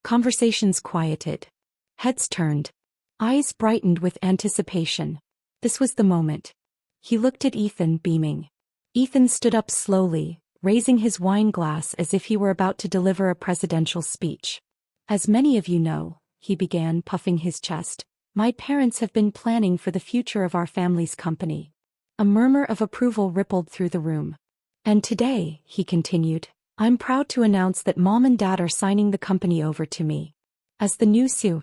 Speaker 1: Conversations quieted. Heads turned. Eyes brightened with anticipation. This was the moment. He looked at Ethan, beaming. Ethan stood up slowly, raising his wine glass as if he were about to deliver a presidential speech. "As many of you know," he began, puffing his chest, "my parents have been planning for the future of our family's company." A murmur of approval rippled through the room. "And today," he continued, "I'm proud to announce that Mom and Dad are signing the company over to me as the new CEO."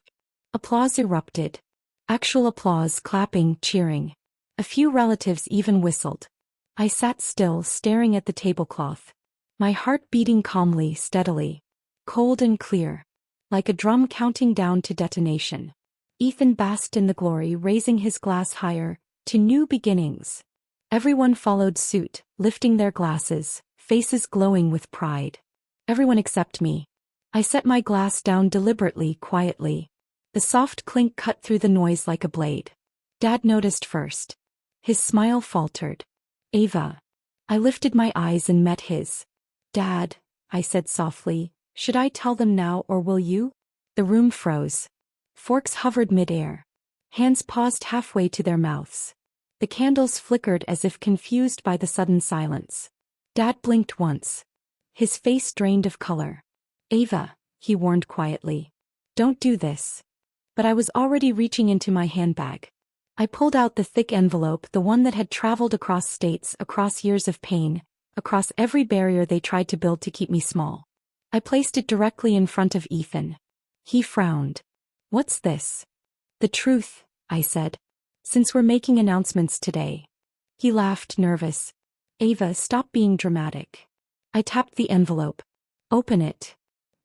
Speaker 1: Applause erupted. Actual applause, clapping, cheering. A few relatives even whistled. I sat still, staring at the tablecloth. My heart beating calmly, steadily. Cold and clear. Like a drum counting down to detonation. Ethan basked in the glory, raising his glass higher, to new beginnings. Everyone followed suit, lifting their glasses, faces glowing with pride. Everyone except me. I set my glass down deliberately, quietly. The soft clink cut through the noise like a blade. Dad noticed first. His smile faltered. "Ava." I lifted my eyes and met his. "Dad," I said softly, "should I tell them now or will you?" The room froze. Forks hovered mid-air. Hands paused halfway to their mouths. The candles flickered as if confused by the sudden silence. Dad blinked once. His face drained of color. "Ava," he warned quietly. "Don't do this." But I was already reaching into my handbag. I pulled out the thick envelope, the one that had traveled across states, across years of pain, across every barrier they tried to build to keep me small. I placed it directly in front of Ethan. He frowned. "What's this?" "The truth," I said. "Since we're making announcements today." He laughed, nervous. "Ava, stop being dramatic." I tapped the envelope. "Open it."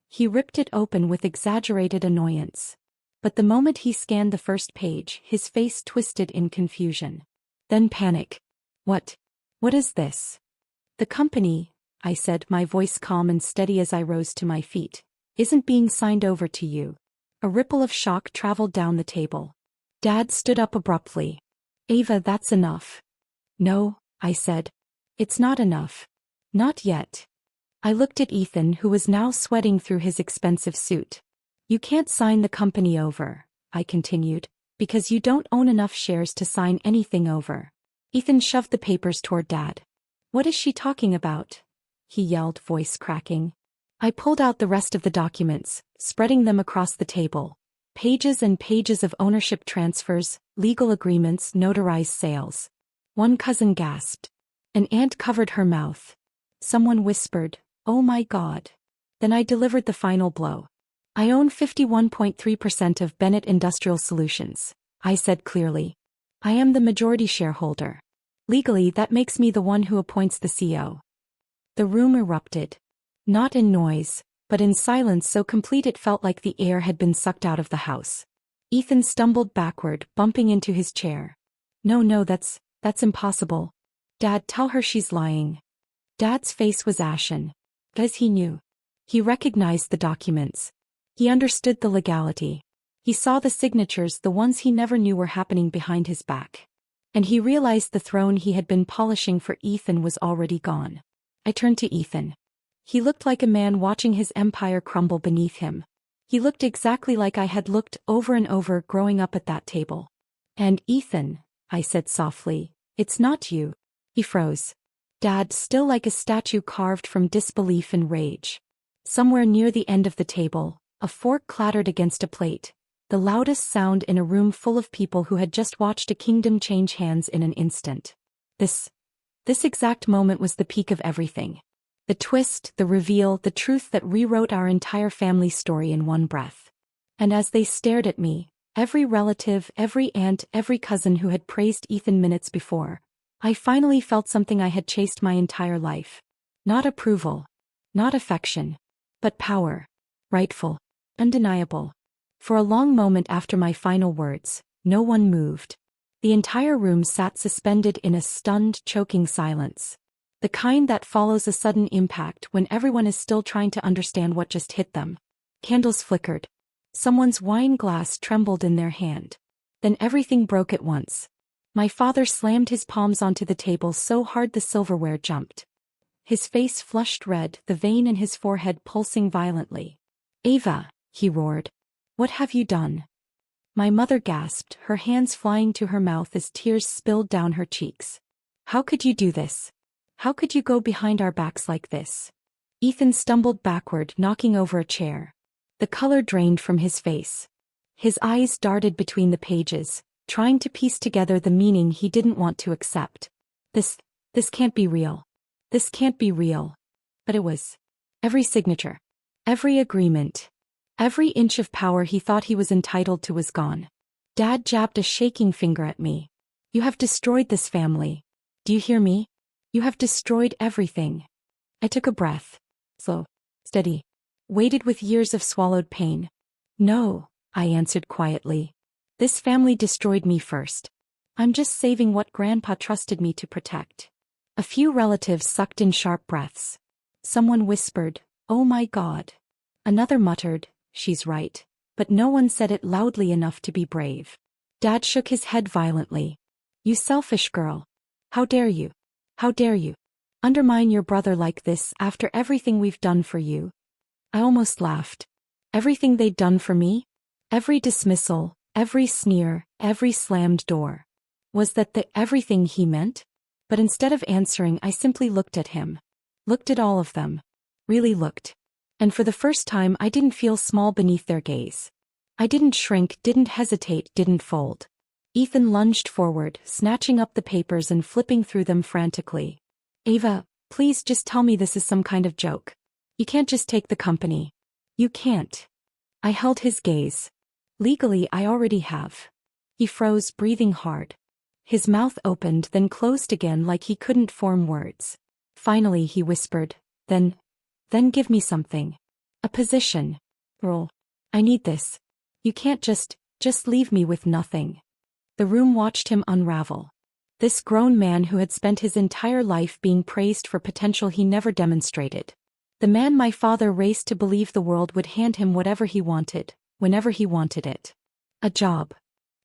Speaker 1: He ripped it open with exaggerated annoyance. But the moment he scanned the first page, his face twisted in confusion. Then panic. What is this?" "The company," I said, my voice calm and steady as I rose to my feet, "isn't being signed over to you." A ripple of shock traveled down the table. Dad stood up abruptly. "Ava, that's enough." "No," I said. "It's not enough. Not yet." I looked at Ethan, who was now sweating through his expensive suit. "You can't sign the company over," I continued, "because you don't own enough shares to sign anything over." Ethan shoved the papers toward Dad. "What is she talking about?" he yelled, voice cracking. I pulled out the rest of the documents, spreading them across the table. Pages and pages of ownership transfers, legal agreements, notarized sales. One cousin gasped. An aunt covered her mouth. Someone whispered, "Oh my God." Then I delivered the final blow. "I own 51.3% of Bennett Industrial Solutions," I said clearly. "I am the majority shareholder. Legally, that makes me the one who appoints the CEO." The room erupted. Not in noise, but in silence so complete it felt like the air had been sucked out of the house. Ethan stumbled backward, bumping into his chair. No, that's impossible." "Dad, tell her she's lying." Dad's face was ashen. As he knew. He recognized the documents. He understood the legality. He saw the signatures, the ones he never knew were happening behind his back. And he realized the throne he had been polishing for Ethan was already gone. I turned to Ethan. He looked like a man watching his empire crumble beneath him. He looked exactly like I had looked over and over growing up at that table. And Ethan, I said softly, it's not you. He froze. Dad, still like a statue carved from disbelief and rage. Somewhere near the end of the table, a fork clattered against a plate, the loudest sound in a room full of people who had just watched a kingdom change hands in an instant. This exact moment was the peak of everything. The twist, the reveal, the truth that rewrote our entire family story in one breath. And as they stared at me, every relative, every aunt, every cousin who had praised Ethan minutes before, I finally felt something I had chased my entire life. Not approval. Not affection. But power. Rightful. Undeniable. For a long moment after my final words, no one moved. The entire room sat suspended in a stunned, choking silence. The kind that follows a sudden impact when everyone is still trying to understand what just hit them. Candles flickered. Someone's wine glass trembled in their hand. Then everything broke at once. My father slammed his palms onto the table so hard the silverware jumped. His face flushed red, the vein in his forehead pulsing violently. "Ava," he roared. "What have you done?" My mother gasped, her hands flying to her mouth as tears spilled down her cheeks. "How could you do this? How could you go behind our backs like this?" Ethan stumbled backward, knocking over a chair. The color drained from his face. His eyes darted between the pages, trying to piece together the meaning he didn't want to accept. This can't be real. This can't be real. But it was. Every signature. Every agreement. Every inch of power he thought he was entitled to was gone. Dad jabbed a shaking finger at me. "You have destroyed this family. Do you hear me? You have destroyed everything." I took a breath. Slow. Steady. Weighted with years of swallowed pain. "No," I answered quietly. "This family destroyed me first. I'm just saving what Grandpa trusted me to protect." A few relatives sucked in sharp breaths. Someone whispered, "Oh my God." Another muttered, "She's right." But no one said it loudly enough to be brave. Dad shook his head violently. "You selfish girl. How dare you? How dare you undermine your brother like this after everything we've done for you?" I almost laughed. Everything they'd done for me? Every dismissal, every sneer, every slammed door. Was that the everything he meant? But instead of answering, I simply looked at him. Looked at all of them. Really looked. And for the first time I didn't feel small beneath their gaze. I didn't shrink, didn't hesitate, didn't fold. Ethan lunged forward, snatching up the papers and flipping through them frantically. "Ava, please just tell me this is some kind of joke. You can't just take the company. You can't." I held his gaze. "Legally, I already have." He froze, breathing hard. His mouth opened, then closed again like he couldn't form words. Finally he whispered, Then give me something. A position. Role. I need this. You can't just leave me with nothing." The room watched him unravel. This grown man who had spent his entire life being praised for potential he never demonstrated. The man my father raced to believe the world would hand him whatever he wanted, whenever he wanted it. "A job."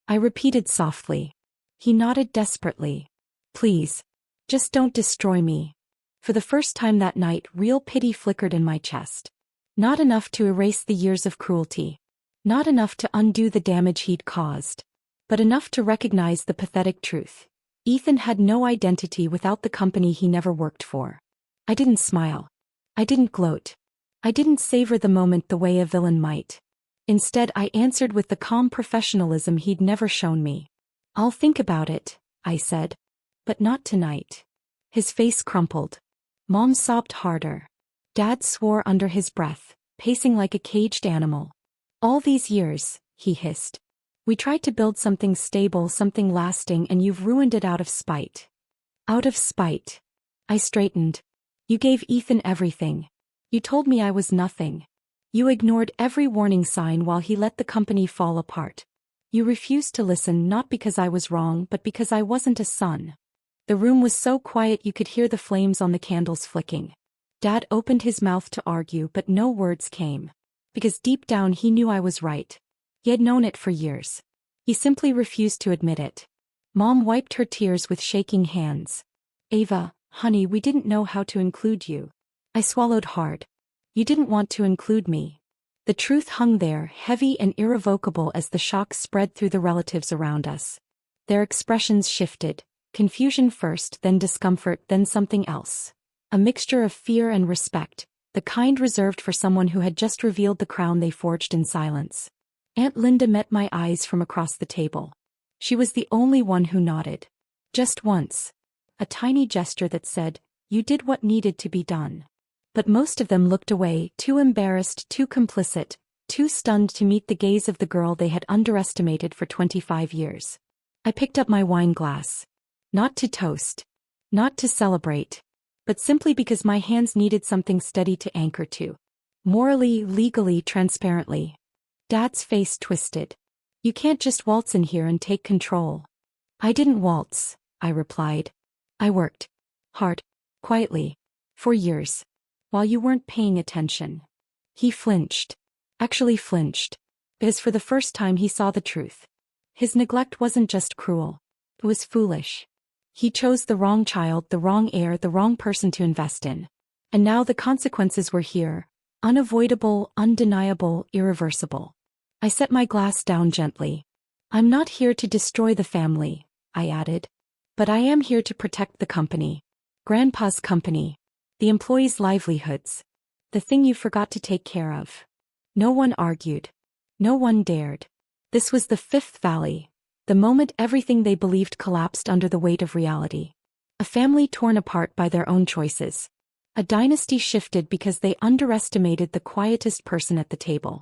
Speaker 1: I repeated softly. He nodded desperately. "Please. Just don't destroy me." For the first time that night, real pity flickered in my chest. Not enough to erase the years of cruelty. Not enough to undo the damage he'd caused. But enough to recognize the pathetic truth. Ethan had no identity without the company he never worked for. I didn't smile. I didn't gloat. I didn't savor the moment the way a villain might. Instead, I answered with the calm professionalism he'd never shown me. "I'll think about it," I said. "But not tonight." His face crumpled. Mom sobbed harder. Dad swore under his breath, pacing like a caged animal. "All these years," he hissed. "We tried to build something stable, something lasting, and you've ruined it out of spite." Out of spite. I straightened. "You gave Ethan everything. You told me I was nothing. You ignored every warning sign while he let the company fall apart. You refused to listen not because I was wrong but because I wasn't a son. The room was so quiet you could hear the flames on the candles flicking. Dad opened his mouth to argue, but no words came. Because deep down he knew I was right. He had known it for years. He simply refused to admit it. Mom wiped her tears with shaking hands. Ava, honey, we didn't know how to include you. I swallowed hard. You didn't want to include me. The truth hung there, heavy and irrevocable as the shock spread through the relatives around us. Their expressions shifted. Confusion first, then discomfort, then something else. A mixture of fear and respect, the kind reserved for someone who had just revealed the crown they forged in silence. Aunt Linda met my eyes from across the table. She was the only one who nodded. Just once. A tiny gesture that said, "You did what needed to be done." But most of them looked away, too embarrassed, too complicit, too stunned to meet the gaze of the girl they had underestimated for 25 years. I picked up my wine glass. Not to toast. Not to celebrate. But simply because my hands needed something steady to anchor to. Morally, legally, transparently. Dad's face twisted. You can't just waltz in here and take control. I didn't waltz, I replied. I worked. Hard. Quietly. For years. While you weren't paying attention. He flinched. Actually flinched. Because for the first time he saw the truth. His neglect wasn't just cruel. It was foolish. He chose the wrong child, the wrong heir, the wrong person to invest in. And now the consequences were here. Unavoidable, undeniable, irreversible. I set my glass down gently. I'm not here to destroy the family, I added. But I am here to protect the company. Grandpa's company. The employees' livelihoods. The thing you forgot to take care of. No one argued. No one dared. This was the Fifth Valley. The moment everything they believed collapsed under the weight of reality. A family torn apart by their own choices. A dynasty shifted because they underestimated the quietest person at the table.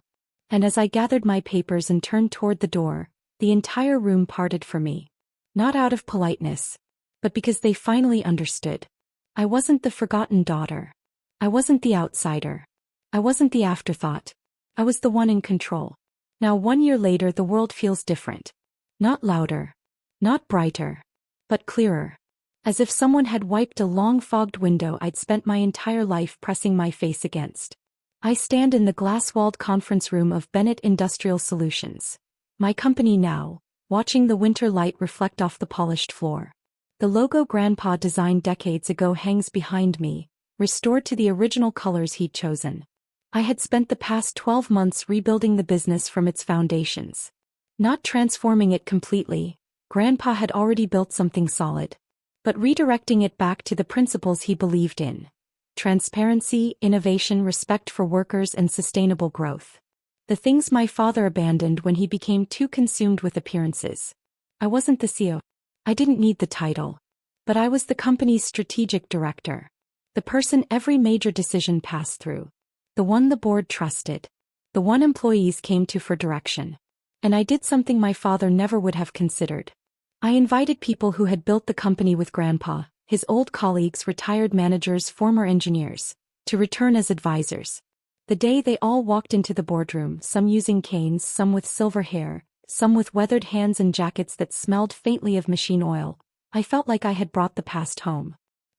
Speaker 1: And as I gathered my papers and turned toward the door, the entire room parted for me. Not out of politeness, but because they finally understood. I wasn't the forgotten daughter. I wasn't the outsider. I wasn't the afterthought. I was the one in control. Now 1 year later the world feels different. Not louder. Not brighter. But clearer. As if someone had wiped a long fogged window I'd spent my entire life pressing my face against. I stand in the glass-walled conference room of Bennett Industrial Solutions. My company now, watching the winter light reflect off the polished floor. The logo Grandpa designed decades ago hangs behind me, restored to the original colors he'd chosen. I had spent the past 12 months rebuilding the business from its foundations. Not transforming it completely, Grandpa had already built something solid. But redirecting it back to the principles he believed in. Transparency, innovation, respect for workers, and sustainable growth. The things my father abandoned when he became too consumed with appearances. I wasn't the CEO. I didn't need the title. But I was the company's strategic director. The person every major decision passed through. The one the board trusted. The one employees came to for direction. And I did something my father never would have considered. I invited people who had built the company with Grandpa, his old colleagues, retired managers, former engineers, to return as advisors. The day they all walked into the boardroom, some using canes, some with silver hair, some with weathered hands and jackets that smelled faintly of machine oil, I felt like I had brought the past home.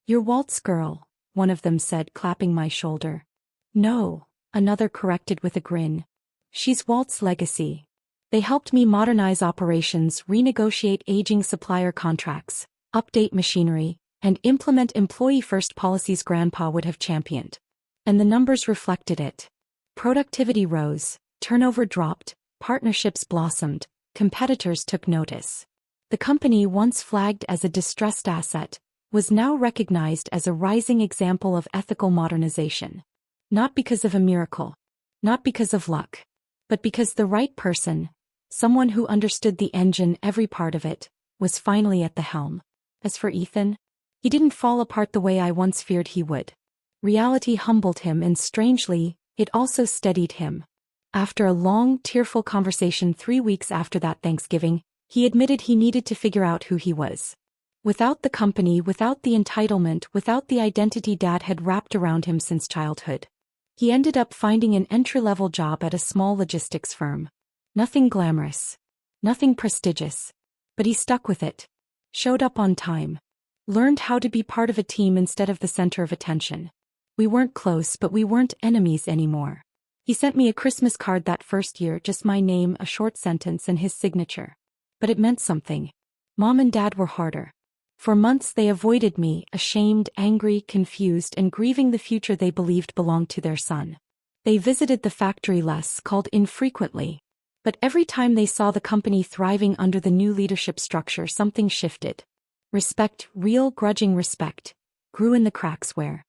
Speaker 1: "Your waltz girl," one of them said, clapping my shoulder. "No," another corrected with a grin. "She's Walt's legacy." They helped me modernize operations, renegotiate aging supplier contracts, update machinery, and implement employee-first policies Grandpa would have championed. And the numbers reflected it. Productivity rose, turnover dropped, partnerships blossomed, competitors took notice. The company, once flagged as a distressed asset, was now recognized as a rising example of ethical modernization. Not because of a miracle. Not because of luck. But because the right person, someone who understood the engine, every part of it, was finally at the helm. As for Ethan, he didn't fall apart the way I once feared he would. Reality humbled him, and strangely, it also steadied him. After a long, tearful conversation 3 weeks after that Thanksgiving, he admitted he needed to figure out who he was. Without the company, without the entitlement, without the identity Dad had wrapped around him since childhood. He ended up finding an entry-level job at a small logistics firm. Nothing glamorous. Nothing prestigious. But he stuck with it. Showed up on time. Learned how to be part of a team instead of the center of attention. We weren't close, but we weren't enemies anymore. He sent me a Christmas card that first year, just my name, a short sentence, and his signature. But it meant something. Mom and Dad were harder. For months they avoided me, ashamed, angry, confused, and grieving the future they believed belonged to their son. They visited the factory less, called infrequently. But every time they saw the company thriving under the new leadership structure, something shifted. Respect, real grudging respect, grew in the cracks where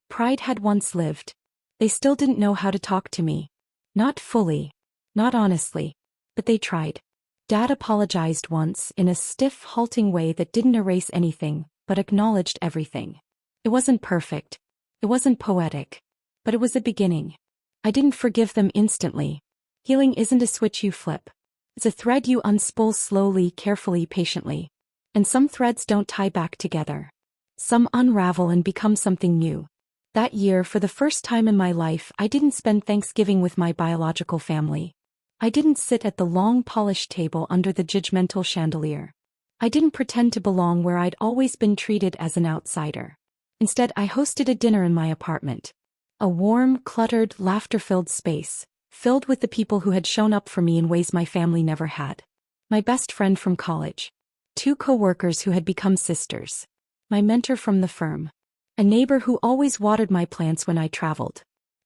Speaker 1: pride had once lived. They still didn't know how to talk to me. Not fully. Not honestly. But they tried. Dad apologized once, in a stiff, halting way that didn't erase anything, but acknowledged everything. It wasn't perfect. It wasn't poetic. But it was a beginning. I didn't forgive them instantly. Healing isn't a switch you flip. It's a thread you unspool slowly, carefully, patiently. And some threads don't tie back together. Some unravel and become something new. That year, for the first time in my life, I didn't spend Thanksgiving with my biological family. I didn't sit at the long polished table under the judgmental chandelier. I didn't pretend to belong where I'd always been treated as an outsider. Instead, I hosted a dinner in my apartment. A warm, cluttered, laughter-filled space, filled with the people who had shown up for me in ways my family never had. My best friend from college. 2 co-workers who had become sisters. My mentor from the firm. A neighbor who always watered my plants when I traveled.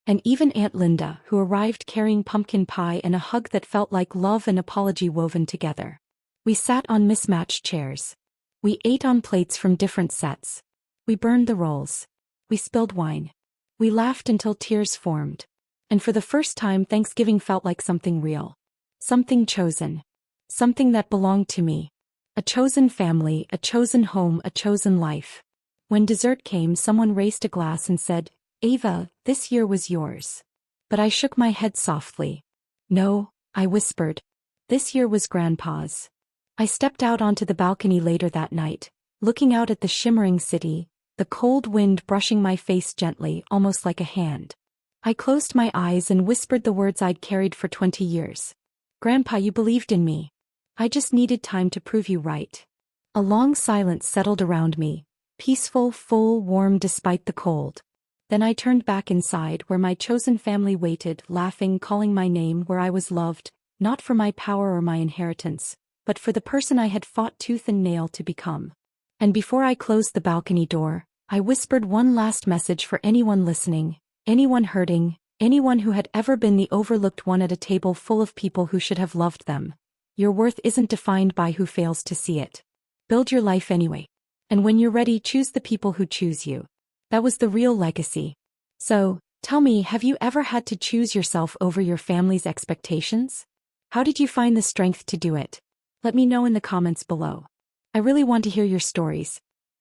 Speaker 1: And even Aunt Linda, who arrived carrying pumpkin pie and a hug that felt like love and apology woven together. We sat on mismatched chairs. We ate on plates from different sets. We burned the rolls. We spilled wine. We laughed until tears formed. And for the first time, Thanksgiving felt like something real. Something chosen. Something that belonged to me. A chosen family, a chosen home, a chosen life. When dessert came, someone raised a glass and said, "Ava, this year was yours." But I shook my head softly. "No," I whispered. "This year was Grandpa's." I stepped out onto the balcony later that night, looking out at the shimmering city, the cold wind brushing my face gently, almost like a hand. I closed my eyes and whispered the words I'd carried for 20 years. "Grandpa, you believed in me. I just needed time to prove you right." A long silence settled around me. Peaceful, full, warm despite the cold. Then I turned back inside where my chosen family waited, laughing, calling my name, where I was loved, not for my power or my inheritance, but for the person I had fought tooth and nail to become. And before I closed the balcony door, I whispered one last message for anyone listening, anyone hurting, anyone who had ever been the overlooked one at a table full of people who should have loved them. Your worth isn't defined by who fails to see it. Build your life anyway. And when you're ready, choose the people who choose you. That was the real legacy. So, tell me, have you ever had to choose yourself over your family's expectations? How did you find the strength to do it? Let me know in the comments below. I really want to hear your stories.